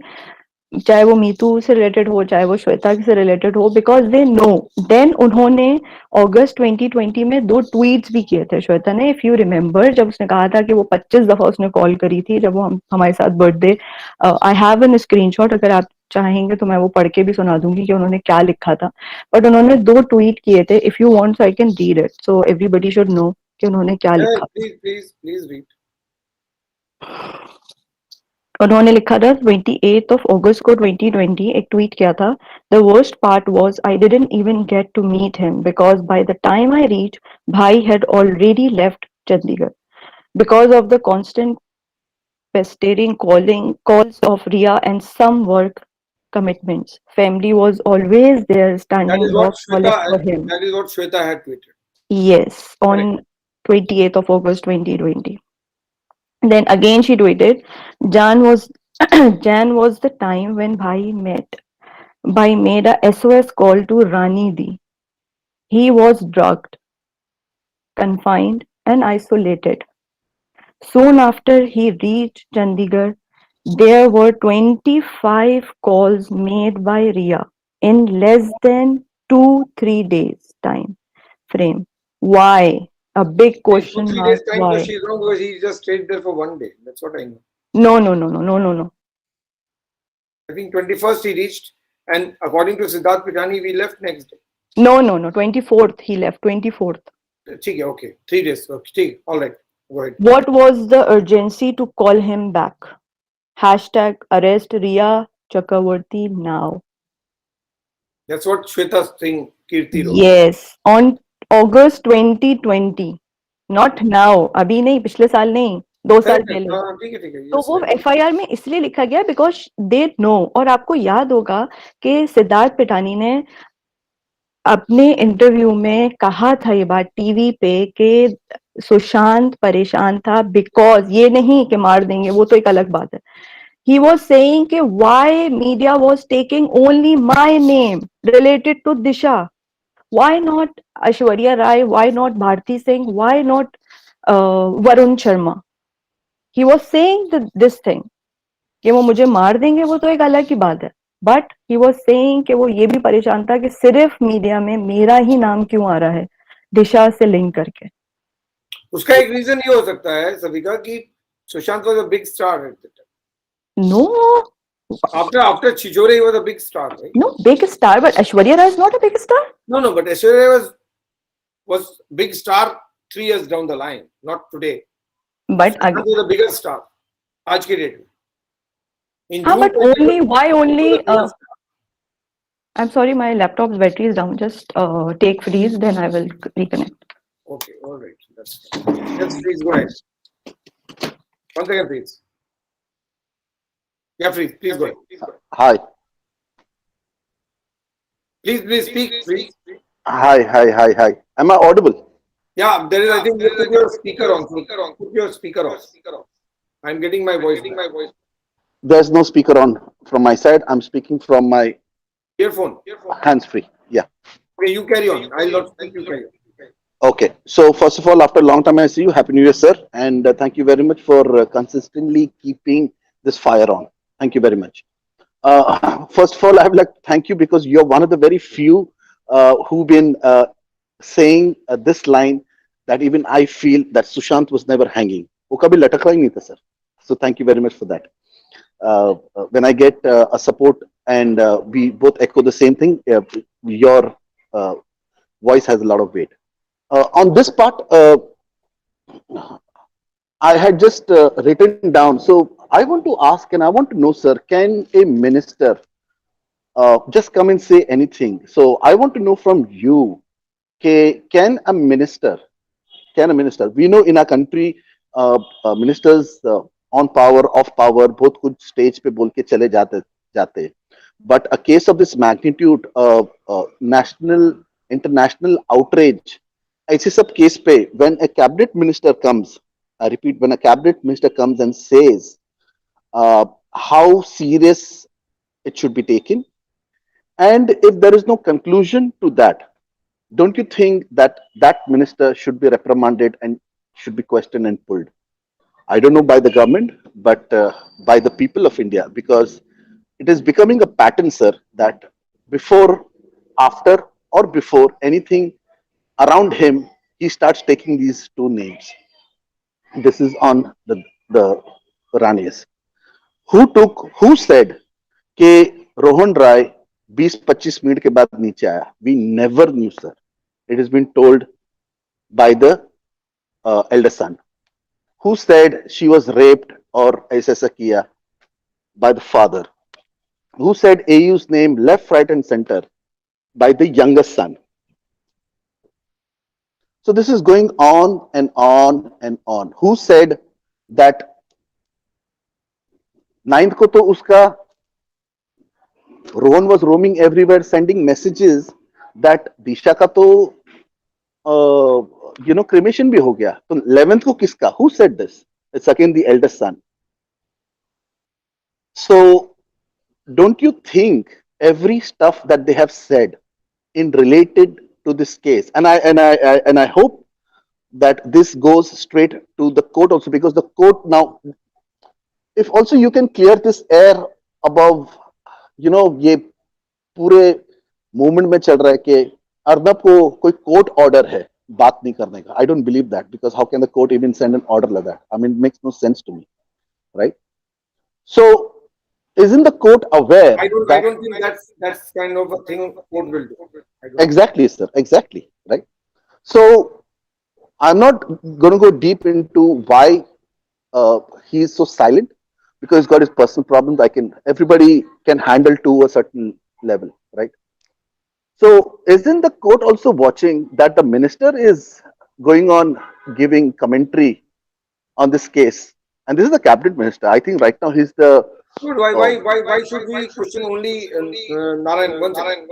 चाहे वो मीतू से रिलेटेड हो, चाहे वो श्वेता से रिलेटेड हो, बिकॉज दे नो। देन उन्होंने अगस्त 2020 में 2 ट्वीट्स भी किए थे श्वेता ने, इफ यू रिमेम्बर, जब उसने कहा था कि वो 25 दफा उसने कॉल करी थी जब वो हमारे साथ birthday. I have an screenshot, अगर आप चाहेंगे तो मैं वो पढ़ के भी सुना दूंगी कि उन्होंने क्या लिखा था। बट उन्होंने 2 ट्वीट किए थे, if you want so I can read it, so everybody should know कि उन्होंने क्या लिखा। Please read. उन्होंने लिखा था 28 अगस्त को 2020 एक ट्वीट किया था, the worst part was I didn't even get to meet him because by the time I reach भाई had already left Chandigarh because of the constant pestering calls of Ria and some work commitments. Family was always there That standing is what rock solid for Shweta. him. That is what Shweta had tweeted. Yes, on 28th of August 2020. Then again she tweeted, Jan was Jan was the time when Bhai made a SOS call to Rani Di. He was drugged, confined, and isolated. Soon after he reached Chandigarh, there were 25 calls made by Ria in less than 2-3 days time frame. Why? A big In question 2-3 days mark. time, Why? she's wrong because he just stayed there for 1 day. That's what I know. No. I think 21st he reached, and according to Siddharth Pitani, we left next day. No. 24th he left. 24th. Okay, okay. 3 days. Okay, all right. Go ahead. What was the urgency to call him back? Hashtag arrest Ria Chakravarti now. That's what Shweta's thing, Kirti wrote. Yes, on August 2020. Not now. अभी नहीं, पिछले साल नहीं, 2 साल पहले. हाँ, ठीक है. तो Yes, वो right. FIR में इसलिए लिखा गया बिकॉज दे नो. और आपको याद होगा कि सिद्धार्थ पिठानी ने अपने इंटरव्यू में कहा था ये बात टीवी पे कि सुशांत परेशान था बिकॉज ये नहीं कि मार देंगे, वो तो एक अलग बात है. He was saying कि why media was taking only my name related to Disha. Why not Aishwarya Rai? Why not Bharti Singh? Why not Varun Sharma? He was saying this thing कि वो मुझे मार देंगे, वो तो एक अलग की बात है. बट ही वॉज सेइंग कि वो ये भी परेशान था कि सिर्फ मीडिया में मेरा ही नाम क्यों आ रहा है दिशा से लिंक करके. उसका एक रीजन ये हो सकता है सविका कि Sushant was a big star at the time. No, After Chijore he was a big star, right? no, big star, but Aishwarya Rai is not a big star. No, but Aishwarya Rai was big star 3 years down the line, not today. But Sushant again, was the biggest star आज के date में. In हाँ, June but 2020, only why he was only? the biggest star. I'm sorry, my laptop's battery is down. Just take freeze, then I will reconnect. Okay, all right. That's fine. Yes, please go ahead. 1 second, please. Yeah, please go ahead. Hi. Please speak, please. Hi. Am I audible? Yeah, there is. I think you put your speaker on. Put your speaker on. I'm getting my voice. There's no speaker on from my side. I'm speaking from my Earphone. hands-free. Yeah. Okay, you carry on. I'll not speak. You carry on. Okay. So first of all, after a long time, I see you. Happy New Year, sir. And thank you very much for consistently keeping this fire on. Thank you very much. First of all, I would like to thank you because you're one of the very few who've been saying this line that even I feel that Sushant was never hanging. वो कभी लटका ही नहीं था, sir. So thank you very much for that. When I get a support and we both echo the same thing, your voice has a lot of weight. On this part, I had just written down. So I want to ask and I want to know, sir, can a minister just come and say anything? So I want to know from you, can a minister, we know in our country, ministers on power, off power, both कुछ stage पे बोल के चले जाते. But a case of this magnitude, national, international outrage, ऐसे सब case पे, when a cabinet minister comes, I repeat, when a cabinet minister comes and says how serious it should be taken, and if there is no conclusion to that, don't you think that that minister should be reprimanded and should be questioned and pulled? I don't know by the government, but by the people of India, because it is becoming a pattern, sir, that before, after, or before anything around him, he starts taking these two names. This is on the Ranis. Who said कि रोहन राय 20-25 minute के बाद नीचे आया? We never knew, sir. It has been told by the elder son. Who said she was raped or ऐसा किया? By the father. Who said AU's name left, right, and center? By the youngest son. So this is going on and on and on. Who said that 9th को तो उसका Rohan was roaming everywhere sending messages that Disha का तो cremation भी हो गया. तो 11th को किसका? Who said this? It's again the eldest son. So don't you think every stuff that they have said in related to this case, and I hope that this goes straight to the court also, because the court now, if also you can clear this air above, ये पूरे movement में चल रहा है कि अर्नब को कोई court order है बात नहीं करने का. I don't believe that, because how can the court even send an order like that? I mean, it makes no sense to me, right? So isn't the court aware? I don't think that's kind of a thing court will do. Exactly, sir. Exactly, right? So I'm not going to go deep into why he is so silent, because he's got his personal problems. Everybody can handle to a certain level, right? So isn't the court also watching that the minister is going on giving commentary on this case? And this is the cabinet minister. I think right now he's the. Good. Why should we question only Narayan? One second.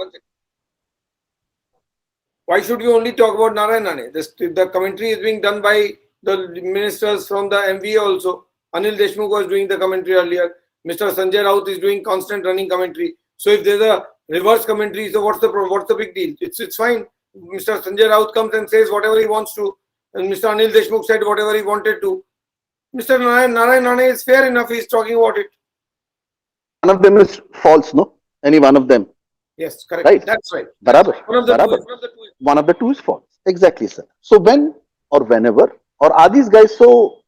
Why should we only talk about Narayan Rane? The commentary is being done by the ministers from the MVA also. Anil Deshmukh was doing the commentary earlier. Mr. Sanjay Raut is doing constant running commentary. So if there's a reverse commentary, so what's the big deal? It's fine. Mr. Sanjay Raut comes and says whatever he wants to, and Mr. Anil Deshmukh said whatever he wanted to. Mr. Narayan Rane is fair enough. He's talking about it. One of them is false, no? Any one of them. Yes, correct. Right. That's right. Barabar. One of the two is false. Exactly, sir. So when or whenever, or are these guys so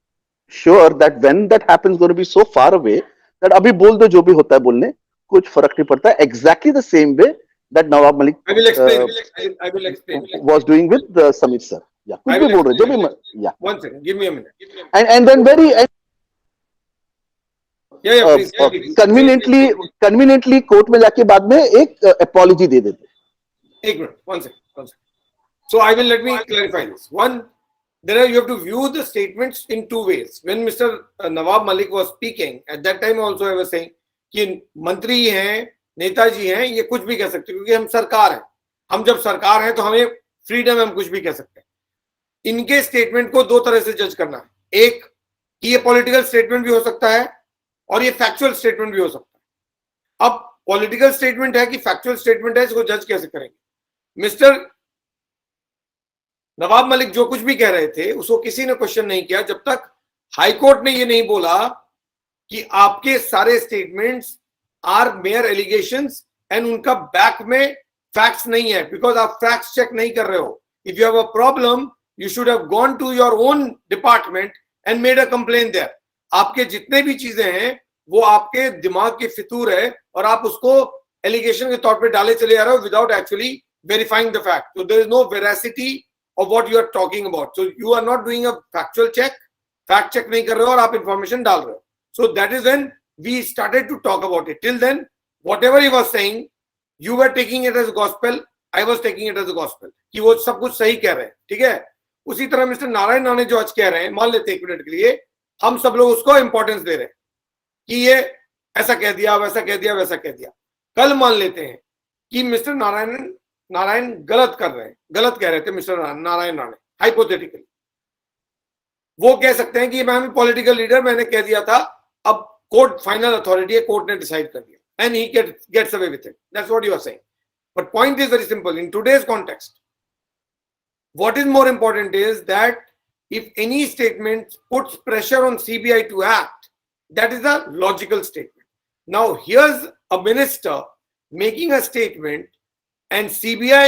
sure that when that happens going to be so far away that abhi bol do jo bhi hota hai bolne, kuch farak nahi padta. Exactly the same way that Nawab Malik I will explain. Was doing with Samir sir. Yeah. I Kuch will bhi bol rahe, jo explain. bhi, yeah. One second. Give me a minute. And then very please. conveniently court में जाके बाद में एक apology दे देते. एक minute. One second. So let me clarify this. One, you have to view the statements in two ways. When Mr. Nawab Malik was speaking, at that time also I was saying कि मंत्री हैं, नेताजी हैं, ये कुछ भी कह सकते हैं क्योंकि हम सरकार हैं. हम जब सरकार हैं तो हमें फ्रीडम है, हम कुछ भी कह सकते हैं. इनके स्टेटमेंट को दो तरह से जज करना है. एक कि ये पॉलिटिकल स्टेटमेंट भी हो सकता है और ये फैक्चुअल स्टेटमेंट भी हो सकता है. अब पॉलिटिकल स्टेटमेंट है कि फैक्चुअल स्टेटमेंट है, इसको जज कैसे करेंगे? मिस्टर नवाब मलिक जो कुछ भी कह रहे थे उसको किसी ने क्वेश्चन नहीं किया जब तक हाईकोर्ट ने ये नहीं बोला कि आपके सारे statements are mere allegations and उनका बैक में फैक्ट्स नहीं है, बिकॉज आप फैक्ट्स चेक नहीं कर रहे हो. If you have a problem you should have gone to your own department and made a complain there. आपके जितने भी चीजें हैं वो आपके दिमाग की फितूर है और आप उसको एलिगेशन के तौर पे डाले चले जा रहे हो without actually verifying the fact. So there is no veracity of what you are talking about. So you are not doing a factual check, fact check नहीं कर रहे हो और आप information डाल रहे हो. So that is when we started to talk about it. Till then, whatever he was saying, you were taking it as gospel, I was taking it as a gospel. कि वो सब कुछ सही कह रहे हैं, ठीक है? उसी तरह मिस्टर नारायण राणे जो आज कह रहे हैं, मान लेते हैं 1 मिनट के लिए, हम सब लोग उसको इंपॉर्टेंस दे रहे हैं कि ये ऐसा कह दिया, वैसा कह दिया, वैसा कह दिया. कल मान लेते हैं कि मिस्टर नारायण गलत कर रहे हैं, गलत कह रहे थे मिस्टर नारायण राणे, हाइपोथेटिकली. वो कह सकते हैं कि मैं पॉलिटिकल लीडर, मैंने कह दिया था, अब कोर्ट फाइनल अथॉरिटी है, कोर्ट ने डिसाइड कर दिया, and he gets away with it. That's what you are saying. But point is very simple. In today's context, what is more important is that if any statement puts pressure on CBI to act, that is a logical statement. Now here's a minister making a statement and CBI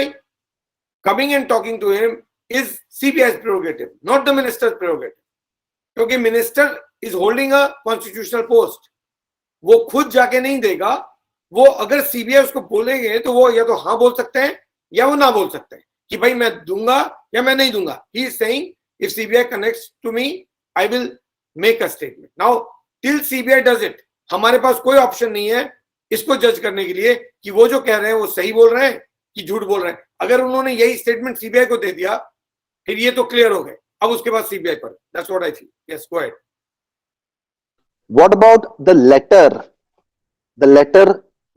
coming and talking to him is CBI's prerogative, not the minister's prerogative. क्योंकि minister is holding a constitutional post. वो खुद जाके नहीं देगा. वो अगर CBI उसको बोलेंगे तो वो या तो हाँ बोल सकते हैं या वो ना बोल सकते हैं कि भाई मैं दूंगा या मैं नहीं दूंगा. He is saying if CBI connects to me, I will make a statement. Now till CBI does it, हमारे पास कोई ऑप्शन नहीं है इसको जज करने के लिए कि वो जो कह रहे हैं वो सही बोल रहे हैं कि झूठ बोल रहे हैं. अगर उन्होंने यही स्टेटमेंट CBI को दे दिया फिर ये तो क्लियर हो गए, अब उसके बाद सीबीआई पर, that's what I think. Yes, go ahead. What about the letter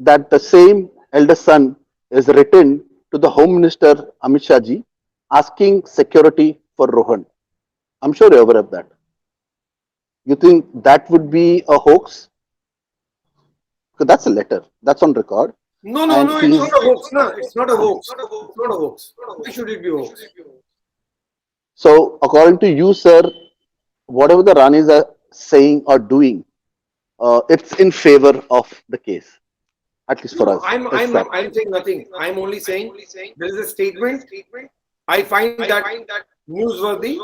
that the same elder son is written to the Home Minister Amit Shah ji asking security for Rohan? I'm sure you're aware of that. You think that would be a hoax? Because that's a letter. That's on record. No, And it's he's- not a hoax. No, it's not a hoax. It's not a hoax. Why should it be a hoax? So, according to you, sir, whatever the Ranis are saying or doing, it's in favor of the case, at least for No, us. I'm It's that. saying nothing. I'm only saying there is a statement. I find that newsworthy.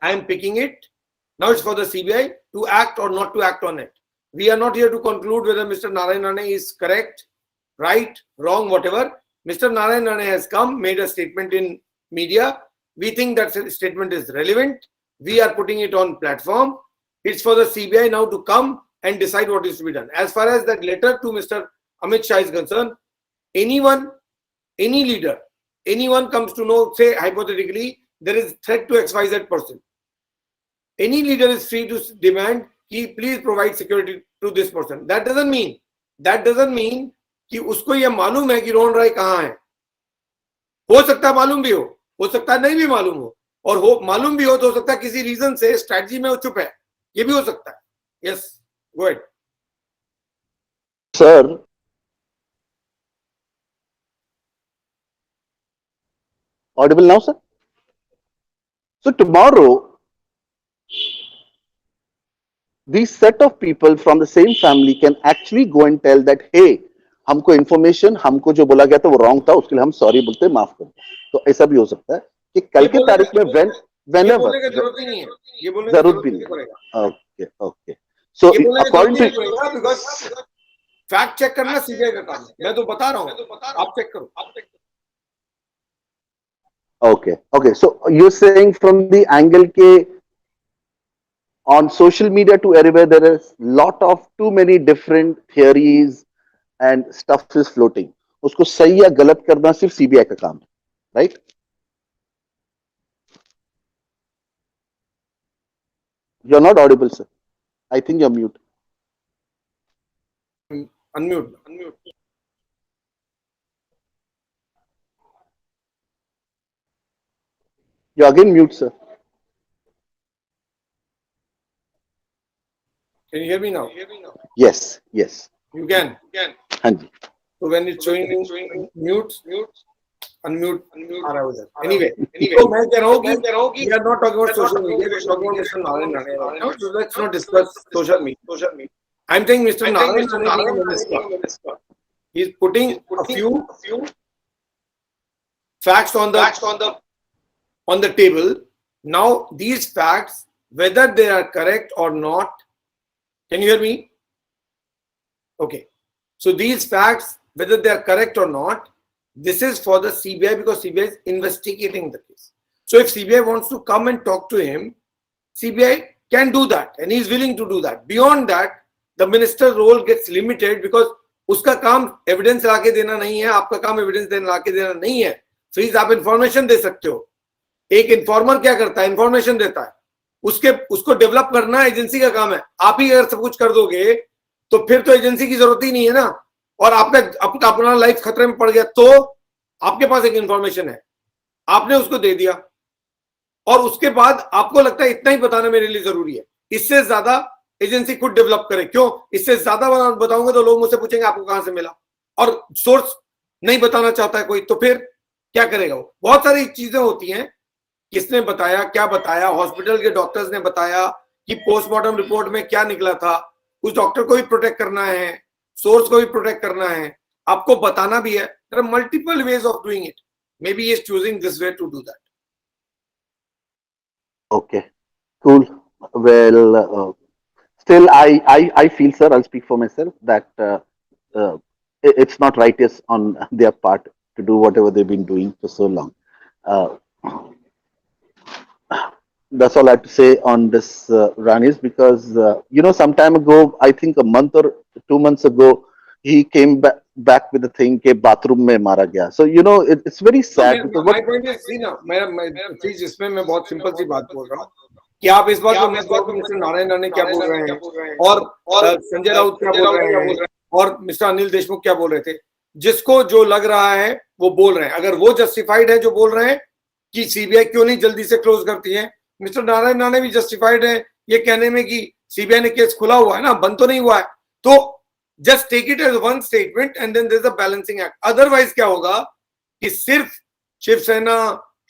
I am picking it. Now it's for the CBI to act or not to act on it. We are not here to conclude whether Mr. Narayan Rane is correct, right, wrong, whatever. Mr. Narayan Rane has come, made a statement in media. We think that statement is relevant. We are putting it on platform. It's for the CBI now to come and decide what is to be done. As far as that letter to Mr. Amit Shah is concerned, anyone, any leader, anyone comes to know, say hypothetically, there is threat to XYZ person. Any leader is free to demand, please provide security to this person. That doesn't mean कि उसको ये मालूम है कि रोहन राय कहाँ है. हो सकता है मालूम भी हो सकता है नहीं भी मालूम हो, और हो मालूम भी हो तो सकता है किसी रीजन से स्ट्रेटजी में वो चुप है, ये भी हो सकता है. Yes, go ahead. Sir, audible now, sir? So tomorrow, these set of people from the same family can actually go and tell that, hey, हमको information, हमको जो बोला गया था वो wrong था, उसके लिए हम sorry बोलते हैं, माफ कर दो. तो ऐसा भी हो सकता है कि कल के तारीख में ये बोलने की जरूरत ही नहीं है, ये बोलने की जरूरत भी नहीं पड़ेगा. Okay. So ये बोलने की according जरूरत to नहीं पड़ेगा, because फैक्ट चेक करना सीबीआई का काम है. मैं तो बता रहा हूँ, आप चेक करो. Okay. So you're saying from the angle ke on social media to everywhere there is lot of too many different theories and stuff is floating. उसको सही या गलत करना सिर्फ सीबीआई का काम है, right? You're not audible, sir. I think you're mute. Unmute. You're again mute, sir. Can you hear me now? Yes. You can. हाँ जी. So when it's showing mute, unmute आ रहा है उधर. Anyway, तो मैं कह रहा हूँ कि we are not talking about social media, we are talking about Mr. Narayan Rane. Now, so let's not discuss social media. I'm saying Mr. Narayan Rane is he's putting a few facts on the table. Now these facts, whether they are correct or not, can you hear me? Okay. So these facts, whether they are correct or not, this is for the CBI because CBI is investigating the case. So if CBI wants to come and talk to him, CBI can do that and he is willing to do that. Beyond that, the minister's role gets limited because उसका काम evidence लाके देना नहीं है, आपका काम evidence लाके देना नहीं है. प्लीज आप इंफॉर्मेशन दे सकते हो. एक इन्फॉर्मर क्या करता है? इंफॉर्मेशन देता है. उसको डेवलप करना एजेंसी का काम है. आप ही अगर सब कुछ कर दोगे तो फिर तो एजेंसी की जरूरत ही नहीं है ना. और आपका अपना लाइफ खतरे में पड़ गया तो आपके पास एक इंफॉर्मेशन है, आपने उसको दे दिया और उसके बाद आपको लगता है इतना ही बताना मेरे लिए जरूरी है, इससे ज्यादा एजेंसी खुद डेवलप करे. क्यों? इससे ज्यादा बताऊंगा तो लोग मुझसे पूछेंगे आपको कहां से मिला, और सोर्स नहीं बताना चाहता है कोई तो फिर क्या करेगा वो. बहुत सारी चीजें होती हैं, किसने बताया, क्या बताया, हॉस्पिटल के डॉक्टर्स ने बताया कि पोस्टमार्टम रिपोर्ट में क्या निकला था. उस डॉक्टर को भी प्रोटेक्ट करना है, सोर्स को भी प्रोटेक्ट करना है, आपको बताना भी है. There are multiple ways of doing it. Maybe he is choosing this way to do that. Okay, cool. Well, still, I feel, sir, I'll speak for myself, that it's not righteous on their part to do whatever they've been doing for so long. That's all I have to say on this, Ranis, because, some time ago, I think a month or 2 months ago, he came back with the thing के bathroom में मारा गया. So you know it's very sad because my point is, see ना, मैं चीज इसमें मैं बहुत सिंपल सी बात बोल रहा हूँ कि आप इस बात को मत करो कि मिस्टर नारायण राणे क्या बोल रहे हैं और संजय राउत क्या बोल रहे हैं और मिस्टर अनिल देशमुख क्या बोल रहे थे. जिसको जो लग रहा है वो बोल रहे हैं. अगर वो जस्टिफाइड है जो बोल रहे हैं कि सीबीआई क्यों नहीं जल्दी से क्लोज करती है, मिस्टर नारायण राणे भी जस्टिफाइड है ये कहने में कि सीबीआई ने केस खुला हुआ है ना, बंद तो नहीं हुआ है. तो just take it as one statement and then there is a balancing act. Otherwise क्या होगा कि सिर्फ शिवसेना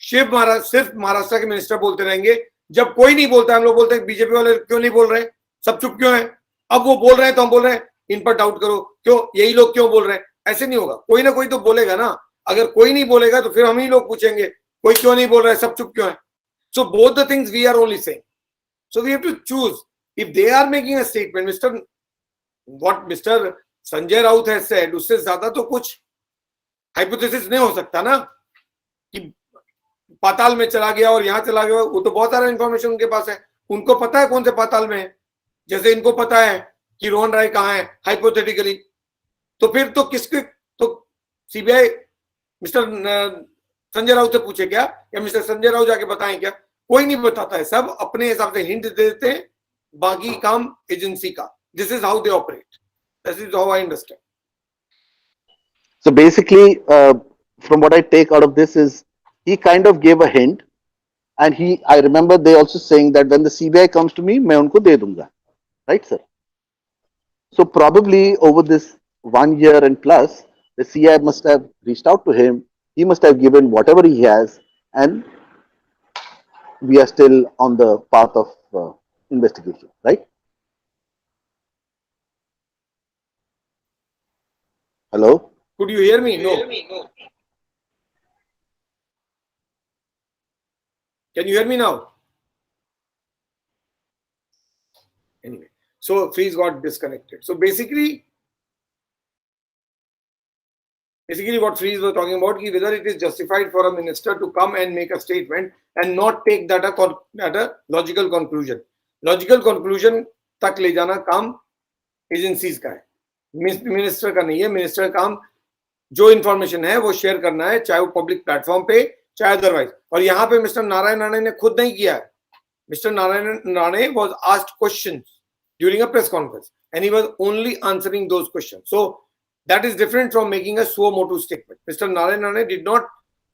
सिर्फ महाराष्ट्र के मिनिस्टर बोलते रहेंगे. जब कोई नहीं बोलता हम लोग बोलते हैं बीजेपी वाले क्यों नहीं बोल रहे, सब चुप क्यों है. अब वो बोल रहे हैं तो हम बोल रहे हैं इन पर डाउट करो, क्यों यही लोग क्यों बोल रहे हैं. ऐसे नहीं होगा, कोई ना कोई तो बोलेगा ना. अगर कोई नहीं बोलेगा तो फिर हम ही लोग पूछेंगे कोई क्यों नहीं बोल रहा है, सब चुप क्यों है. So both the things we are only saying. So we have to choose if they are making a statement. Mister Sanjay Raut has said, उससे ज्यादा तो कुछ हाइपोथेसिस नहीं हो सकता ना कि पाताल में चला गया और यहां चला गया. वो तो बहुत सारा इंफॉर्मेशन उनके पास है, उनको पता है कौन से पाताल में है, जैसे इनको पता है कि रोहन राय कहाँ है हाइपोथेटिकली. तो फिर तो किसके तो सीबीआई मिस्टर संजय राउत से पूछे क्या या मिस्टर संजय राउत जाके बताएं क्या. कोई नहीं बताता है, सब अपने हिसाब से हिंट दे देते हैं, बाकी काम एजेंसी का. This is how they operate. This is how I understand. So basically, from what I take out of this is he kind of gave a hint, and I remember they also saying that when the CBI comes to me, मैं उनको दे दूंगा, right, sir? So probably over this 1 year and plus, the CBI must have reached out to him. He must have given whatever he has, and we are still on the path of investigation, right? Hello? Could you hear me? No. Can you hear me now? Anyway, so Freeze got disconnected. So basically what Freeze was talking about, whether it is justified for a minister to come and make a statement and not take that at a logical conclusion. Logical conclusion तक ले जाना काम agencies का है, minister का नहीं है. Minister का काम जो इंफॉर्मेशन है वो शेयर करना है, चाहे वो पब्लिक प्लेटफॉर्म पे चाहे अदरवाइज. और यहाँ पे मिस्टर नारायण राणे ने खुद नहीं किया है. Mister Narayan Rane was asked questions during a press conference and he was only answering those questions. So that is different from making a suo motu statement. Mr. Narayan Rane did not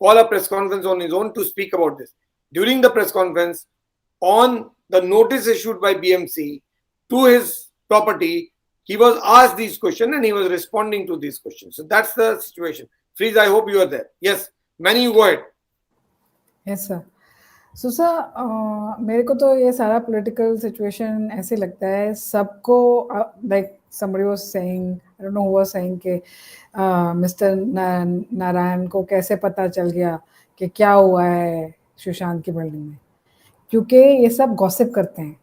call a press conference on his own to speak about this. During the press conference, on the notice issued by BMC to his property, he was asked these questions and he was responding to these questions. So that's the situation. Freeze, I hope you are there. Yes, Manny, you go ahead. Yes, sir. So, sir, मेरे को तो ये सारा political situation ऐसे लगता है सबको, like somebody was saying, I don't know who was saying कि मिस्टर नारायण को कैसे पता चल गया कि क्या हुआ है सुशांत की बिल्डिंग में, क्योंकि ये सब गॉसिप करते हैं.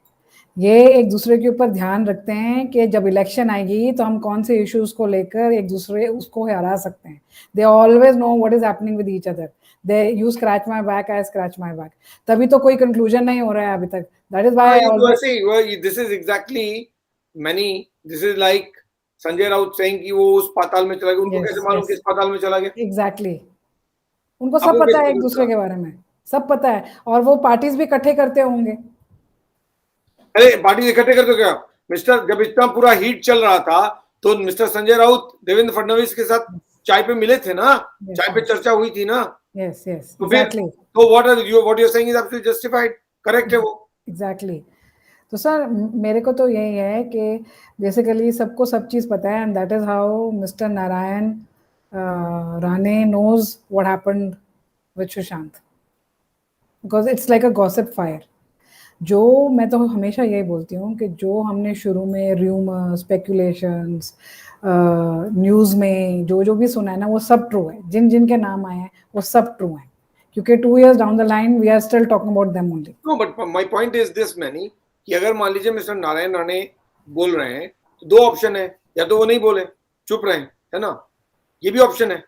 ये एक दूसरे के ऊपर ध्यान रखते हैं कि जब इलेक्शन आएगी तो हम कौन से इश्यूज को लेकर एक दूसरे उसको हरा सकते हैं. They always know what is happening with each other. They you scratch my back, I scratch my back. तभी तो कोई कंक्लूजन नहीं हो रहा है अभी तक. That is why this is exactly money. This is like Sanjay Raut saying कि वो उस पाताल में चला गया. उनको कैसे मालूम किस पाताल में चला गया? एग्जैक्टली. उनको सब पता है एक दूसरे के बारे में, सब पता है. और वो पार्टीज भी इकट्ठे करते होंगे. अरे पार्टी इकट्ठे करते क्या मिस्टर? जब इतना पूरा हीट चल रहा था तो मिस्टर संजय राउत देवेंद्र फडणवीस के साथ चाय पे मिले थे ना. चाय पे चर्चा हुई थी ना. यस यस तो तो what you are saying is absolutely justified. Correct है वो. एग्जैक्टली. तो सर मेरे को तो यही है कि बेसिकली सबको सब चीज़ पता है, and that is how mister Narayan Rane knows what happened with Sushant, because it's like a gossip fire. जो मैं तो हमेशा यही बोलती हूँ कि जो हमने शुरू में रूमर, स्पेकुलेशंस, न्यूज़ में जो भी सुना है ना, वो सब ट्रू है. जिन जिन के नाम आए हैं वो सब ट्रू हैं, क्योंकि 2 years down the line we are still talking about them only. No but my point is this many कि अगर मान लीजिए मिस्टर नारायण राणे बोल रहे हैं तो 2 ऑप्शन है, या तो वो नहीं बोले चुप रहे, है ना, ये भी ऑप्शन है.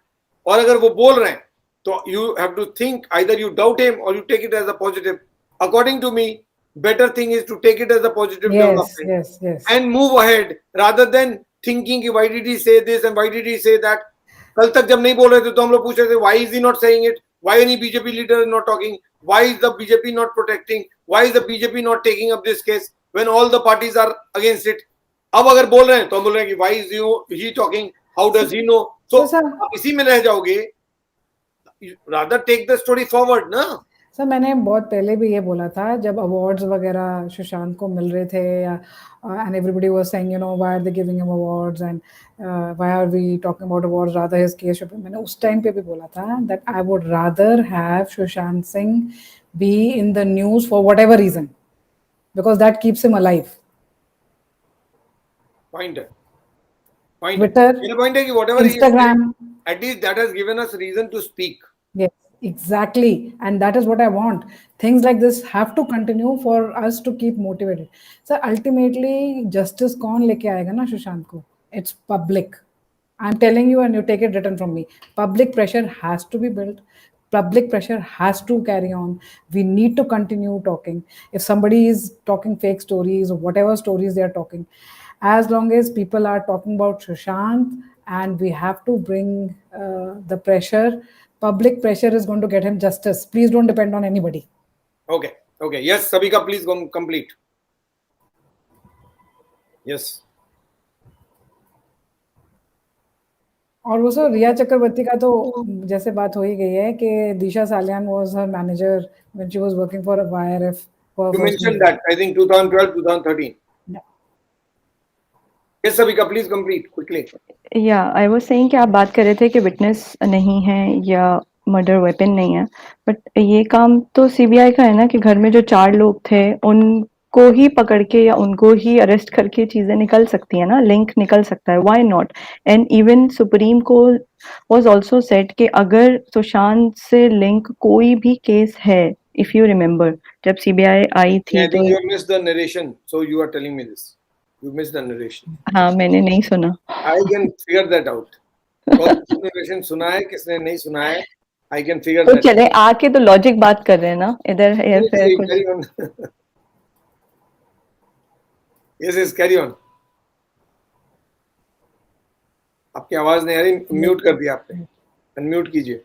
और अगर वो बोल रहे हैं तो you have to think either you doubt him और you take it as a positive. According to me better thing is to take it as a positive development and move ahead rather than thinking कि why did he say this and why did he say that. कल तक जब नहीं बोल रहे थे तो हम लोग पूछ रहे थे why is he not saying it, why any BJP leader is not talking, why is the BJP not protecting, why is the BJP not taking up this case when all the parties are against it. अब अगर बोल रहे हैं तो हम बोल रहे हैं कि why is he talking, how does he know. So आप इसी में रह जाओगे. Rather take the story forward ना. सर मैंने बहुत पहले भी ये बोला था जब अवार्ड्स वगैरह सुशांत को मिल रहे थे and everybody was saying you know why are they giving him awards and why are we talking about awards rather his case. मैंने उस टाइम पे भी बोला था that I would rather have Sushant Singh be in the news for whatever reason because that keeps him alive. Point है. Twitter, मेरा point है कि whatever Instagram, at least that has given us reason to speak. yes, exactly, and that is what I want. Things like this have to continue for us to keep motivated. So ultimately, justice कौन लेके आएगा ना सुशांत को? It's public. I'm telling you, and you take it written from me. Public pressure has to be built. Public pressure has to carry on. We need to continue talking. If somebody is talking fake stories or whatever stories they are talking, as long as people are talking about Sushant, and we have to bring the pressure. Public pressure is going to get him justice. Please don't depend on anybody. Okay. Yes, Sabika, please complete. Yes. और वो sir रिया चक्रवर्ती का तो जैसे बात हो ही गई है कि दिशा Salian was her manager when she was working for YRF. You mentioned that, I think 2012, 2013. Yeah. Yes, Sabika, please complete quickly. Yeah, I was saying कि आप बात कर रहे थे कि विटनेस नहीं है या मर्डर वेपन नहीं है, बट ये काम तो सीबीआई का है ना कि घर में जो 4 लोग थे उनको ही पकड़ के या उनको ही अरेस्ट करके चीजें निकल सकती है ना, लिंक निकल सकता है, why not. And even supreme court was also set कि अगर सुशांत से लिंक कोई भी केस है, इफ यू रिमेम्बर जब सीबीआई आई थी I think you missed the narration, so you are telling me this. You missed the narration. हाँ मैंने नहीं सुना. I can figure that out. कौन narration सुना है, किसने नहीं सुना है, I can figure तो that. चले आके तो लॉजिक बात कर रहे हैं ना इधर है फिर कुछ. Carry on. Yes, carry on. आपकी आवाज नहीं आ रही, म्यूट कर दिया आपने. अनम्यूट कीजिए.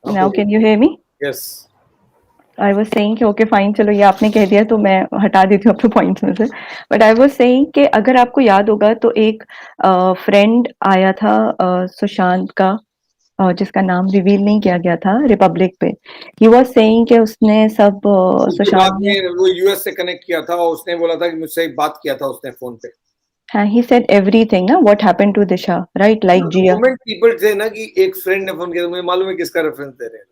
Now can you hear me? Yes. I was saying कि okay fine चलो ये आपने कह दिया तो मैं हटा देती हूँ अपने पॉइंट्स में से. बट I was saying कि अगर आपको याद होगा तो एक फ्रेंड आया था सुशांत का जिसका नाम रिवील नहीं किया गया था रिपब्लिक पे. He was saying कि उसने सब सुशांत ने वो यूएस से कनेक्ट किया था और उसने बोला था कि मुझसे बात किया था उसने फोन पे. हाँ, he said everything ना what happened to Disha, right? Like Jia. Moment people say ना कि एक फ्रेंड ने फोन किया, मुझे मालूम है किसका रेफरेंस दे रहे हैं.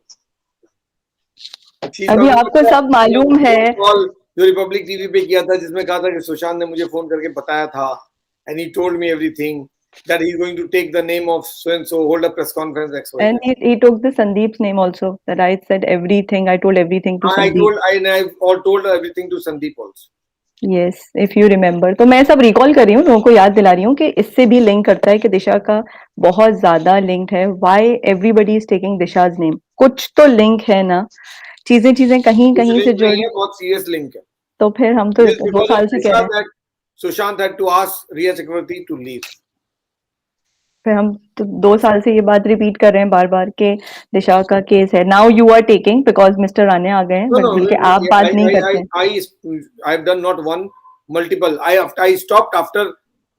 अभी आपको सब मालूम है. जो रिपब्लिक टीवी पे किया था जिसमें कहा था कि सुशांत ने मुझे फोन करके बताया था and he told me everything that he is going to take the name of so and so, hold a press conference next week. And he took the Sandeep's name also, that I said everything, I told everything to Sandeep. I told everything to Sandeep also. Yes, if you remember. तो मैं सब recall कर रही हूँ, लोगों को याद दिला रही हूँ कि इससे भी लिंक करता है कि दिशा का बहुत ज्यादा लिंक है. Why everybody is taking Disha's name? कुछ तो लिंक है ना, चीजें कहीं से जुड़. बहुत सीरियस लिंक है. तो फिर हम तो 2 साल से कह रहे हैं. Sushant had to ask Riya Chakravarti to leave. फिर हम तो 2 साल से ये बात रिपीट कर रहे हैं बार-बार कि दिशा का केस है. Now you are taking because mister Rane आ गए हैं, बट बल्कि आप बात नहीं करते. I have done not one, multiple. I stopped after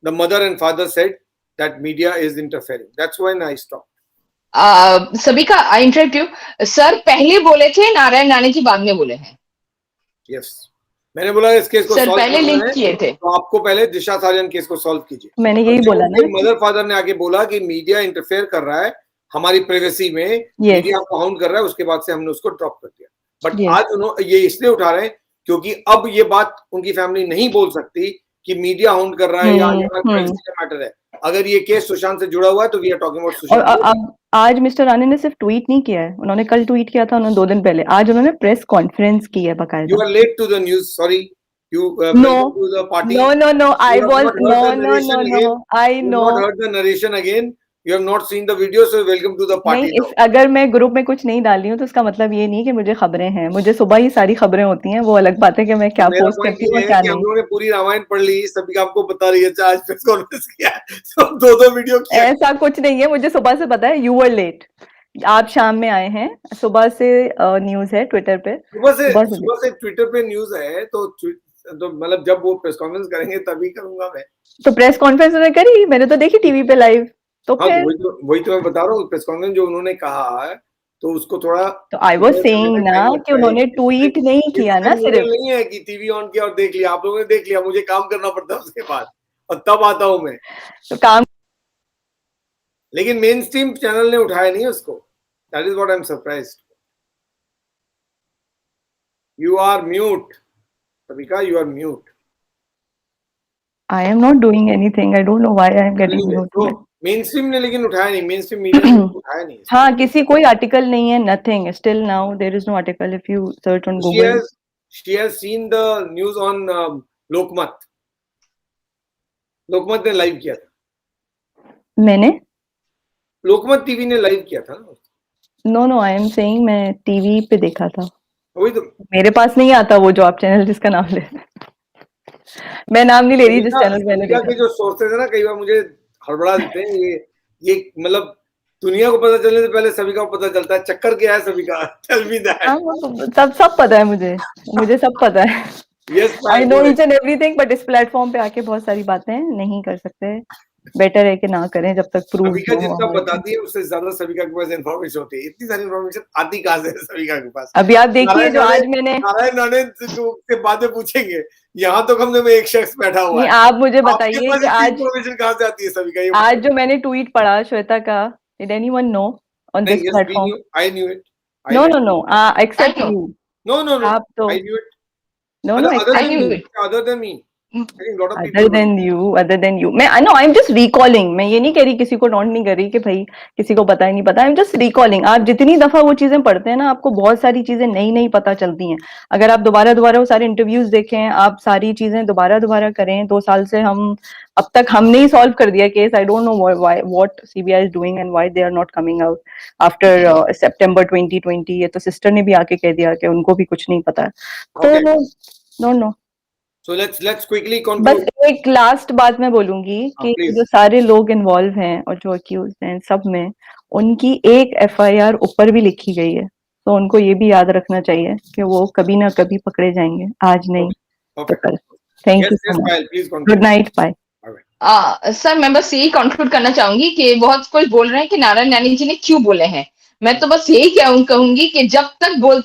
the mother and father said that media is interfering. That's when I stopped. Sabika, I interrupt you. Sir पहले बोले थे, नारायण राणे जी बाद में बोले हैं. Yes. मैंने बोला इस केस को सर सॉल्व पहले लिंक किए थे. तो आपको पहले दिशा सालियान केस को सॉल्व कीजिए. मैंने यही बोला ना. मदर फादर ने आके बोला कि मीडिया इंटरफेयर कर रहा है हमारी प्राइवेसी में, मीडिया को हाउंड कर रहा है, उसके बाद से हमने उसको ड्रॉप कर दिया. बट आज उन्होंने ये इसलिए उठा रहे हैं क्योंकि अब ये बात उनकी फैमिली नहीं बोल सकती कि मीडिया हाउंड कर रहा है या प्राइवेसी का मैटर है. अगर ये केस सुशांत से जुड़ा हुआ है तो we are talking about Sushant. और आज मिस्टर राणे ने सिर्फ ट्वीट नहीं किया है, उन्होंने कल ट्वीट किया था, उन्होंने 2 दिन पहले. आज उन्होंने प्रेस कॉन्फ्रेंस की है बकायदा. You are late to the news, sorry. You no, to the party. No. I was no. I know. Not heard the narration again. You have not seen the video, so welcome to the party. नहीं, इस अगर मैं group में कुछ नहीं डाली हूँ तो उसका मतलब ये नहीं कि मुझे खबरें हैं। मुझे सुबह ही सारी खबरें होती हैं, वो अलग बात है कि मैं क्या मेरा पोस्ट पॉइंट करती ये हूँ और है क्या कि हम नहीं। लोगों ने पूरी रामायण पढ़ ली, सभी आपको बता रही है आज प्रेस कॉन्फ्रेंस किया है, तो दो वीडियो किया। ऐसा कुछ नहीं है, मुझे सुबह से पता है। यू वर लेट, आप शाम में आए हैं, सुबह से न्यूज है ट्विटर पे। सुबह से ट्विटर पे न्यूज है, तो मतलब जब वो प्रेस कॉन्फ्रेंस करेंगे तभी करूंगा मैं। तो प्रेस कॉन्फ्रेंस उन्होंने करी, मैंने तो देखी टीवी पे लाइव। तो हाँ, फिर वही तो मैं बता रहा हूँ, प्रेस कॉन्फ्रेंस जो उन्होंने कहा है, तो उसको थोड़ा तो आई वाज सेइंग ना कि उन्होंने ट्वीट नहीं किया ना, सिर्फ नहीं है कि टीवी ऑन किया और देख लिया। आप लोगों ने देख लिया, मुझे काम करना पड़ता है उसके बाद, और तब आता हूँ मैं। तो काम, लेकिन मेन स्ट्रीम चैनल ने उठाया नहीं उसको। That is what I am surprised. You are mute Savika, you are mute. I am not doing anything, I don't know why I am getting mute. Mainstream ने लेकिन उठाया नहीं, मेन स्ट्रीम मीडिया ने उठाया नहीं। हाँ, किसी कोई आर्टिकल नहीं है, nothing, still now there is no article if you search on Google. She has seen the news on Lokmat. Lokmat ने लाइव किया था। मैंने लोकमत टीवी ने लाइव किया था ना। नो आई एम सेइंग मैं टीवी पे देखा था। वही तो मेरे पास नहीं आता वो जो आप चैनल जिसका नाम ले रहे हैं। मैं नाम नहीं ले रही जिस चैनल पे मैंने देखा। के जो सोर्सेज है ना, कई बार मुझे हड़बड़ा देते हैं। ये मतलब दुनिया को पता चलने से पहले सभी का पता चलता है। चक्कर क्या है सभी का? Tell me that. तब सब पता है मुझे सब पता है। Yes, I know each and everything, but इस प्लेटफॉर्म पे आके बहुत सारी बातें नहीं कर सकते। बेटर है कि ना करें जब तक प्रूव सविका जितना बताती है उससे ज्यादा सविका के पास इन्फॉर्मेशन होती है। इतनी सारी इन्फॉर्मेशन आती कहाँ से है सविका के पास? अभी आप देखिए जो आज मैंने नारायण राणे से बातें पूछेंगे, यहाँ तो कम से कम एक शख्स बैठा हुआ है। आप मुझे बताइए कि आज इन्फॉर्मेशन कहाँ से आती है सविका? आज जो मैंने ट्वीट पढ़ा श्वेता का, did anyone know on this platform? I knew it. No, except you. No. आप तो I knew it. no, Other than me. I think lot of people. other than you. I'm just recalling. मैं ये नहीं कह रही, किसी को note नहीं कर रही कि भाई किसी को पता ही नहीं पता। I'm just recalling. आप जितनी दफा वो चीजें पढ़ते हैं ना, आपको बहुत सारी चीजें नई पता चलती हैं। अगर आप दोबारा वो सारे इंटरव्यूज देखें, आप सारी चीजें दोबारा करें। 2 साल से अब तक हमने ही सॉल्व कर दिया case. I don't know what CBI is doing and why they are not coming out after September 2020। ये तो सिस्टर ने भी आके कह दिया कि उनको भी कुछ नहीं पता है। तो no. So let's quickly conclude. बस एक लास्ट बात मैं बोलूंगी कि जो सारे लोग इन्वॉल्व हैं और जो अक्यूज हैं, सब में उनकी एक FIR ऊपर भी लिखी गई है। तो उनको ये भी याद रखना चाहिए कि वो कभी ना कभी पकड़े जाएंगे, आज नहीं तो कल। Thank you so much, good night, bye. Sir मैं बस यही कंक्लूड करना चाहूंगी कि बहुत कोई बोल रहे हैं कि नारायण राणे जी ने क्यों बोले हैं। मैं तो बस यही कहूंगी कि जब तक बोल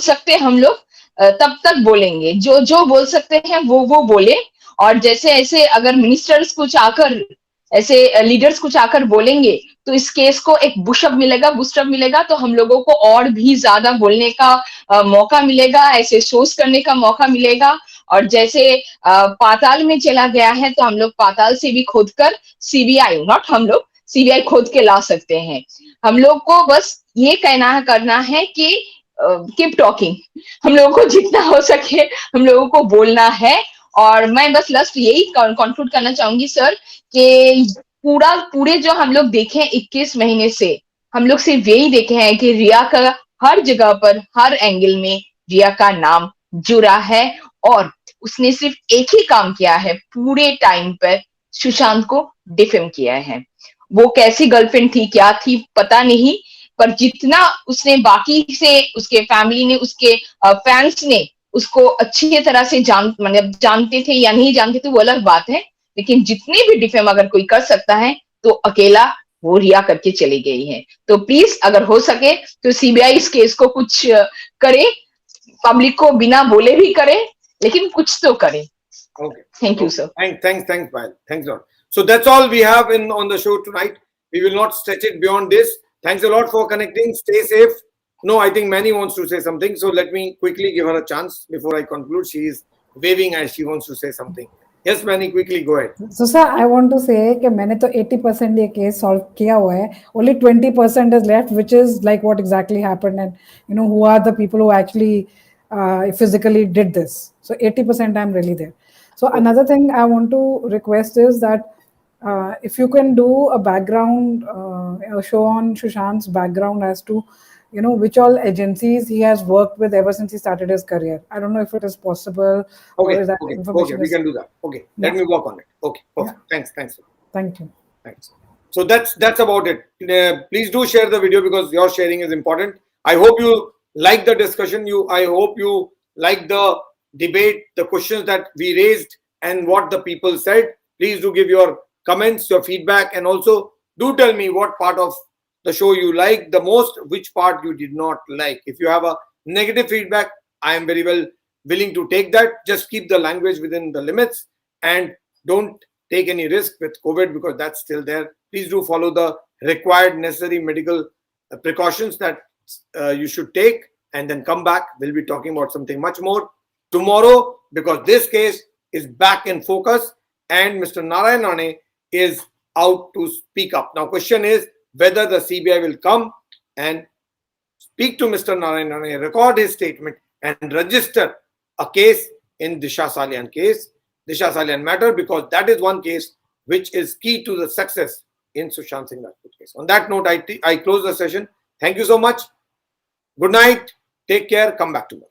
सकते हैं हम लोग, तब तक बोलेंगे। जो बोल सकते हैं वो बोले। और जैसे ऐसे अगर मिनिस्टर्स कुछ आकर, ऐसे लीडर्स कुछ आकर बोलेंगे तो इस केस को एक बूस्टअप मिलेगा। तो हम लोगों को और भी ज्यादा बोलने का मौका मिलेगा, ऐसे शोज करने का मौका मिलेगा। और जैसे पाताल में चला गया है तो हम लोग पाताल से भी खोद कर CBI खोद के ला सकते हैं। हम लोग को बस ये करना है कि कीप टॉकिंग। हम लोगों को जितना हो सके हम लोगों को बोलना है। और मैं बस लास्ट यही कंक्लूड करना चाहूंगी सर कि पूरे जो हम लोग देखे हैं 21 महीने से, हम लोग सिर्फ यही देखे हैं कि रिया का हर जगह पर, हर एंगल में रिया का नाम जुड़ा है। और उसने सिर्फ एक ही काम किया है पूरे टाइम पर, सुशांत को डिफेम किया है। वो कैसी गर्लफ्रेंड थी, क्या थी, पता नहीं, पर जितना उसने बाकी से, उसके फैमिली ने, उसके फैंस ने उसको अच्छी तरह से जानते थे या नहीं जानते थे वो अलग बात है। लेकिन जितने भी डिफेम अगर कोई कर सकता है तो अकेला वो रिया करके चली गई है। तो प्लीज अगर हो सके तो CBI इस केस को कुछ करे, पब्लिक को बिना बोले भी करे, लेकिन कुछ तो करे। Okay. Thank you, sir. Thanks, Payal. Thanks a lot. So that's all we have on the show tonight. We will not stretch it beyond this. Thanks a lot for connecting. Stay safe. No, I think Manny wants to say something. So let me quickly give her a chance before I conclude. She is waving and she wants to say something. Yes, Manny, quickly go ahead. So sir, I want to say कि मैंने तो 80% ये case solve किया हुआ है. Only 20% is left, which is like what exactly happened and who are the people who actually physically did this. So 80% I'm really there. So another thing I want to request is that if you can do a background, a show on Sushant's background as to, you know, which all agencies he has worked with ever since he started his career. I don't know if it is possible. Okay, or is that okay, information we is- can do that. Okay, let Yeah. me work on it. Okay, perfect. Thanks. Thank you. Thanks. So that's about it. Please do share the video because your sharing is important. I hope you like the discussion. I hope you like the debate, the questions that we raised, and what the people said. Please do give your comments, your feedback, and also do tell me what part of the show you liked the most, which part you did not like. If you have a negative feedback, I am very well willing to take that. Just keep the language within the limits and don't take any risk with COVID because that's still there. Please do follow the required necessary medical precautions that you should take and then come back. We'll be talking about something much more tomorrow because this case is back in focus and Mr. Narayan Rane is out to speak up. Now, question is whether the CBI will come and speak to Mr. Narayan Rane, record his statement and register a case in Disha Salian case, Disha Salian matter, because that is one case which is key to the success in Sushant Singh Rajput case. On that note, I close the session. Thank you so much. Good night. Take care. Come back tomorrow.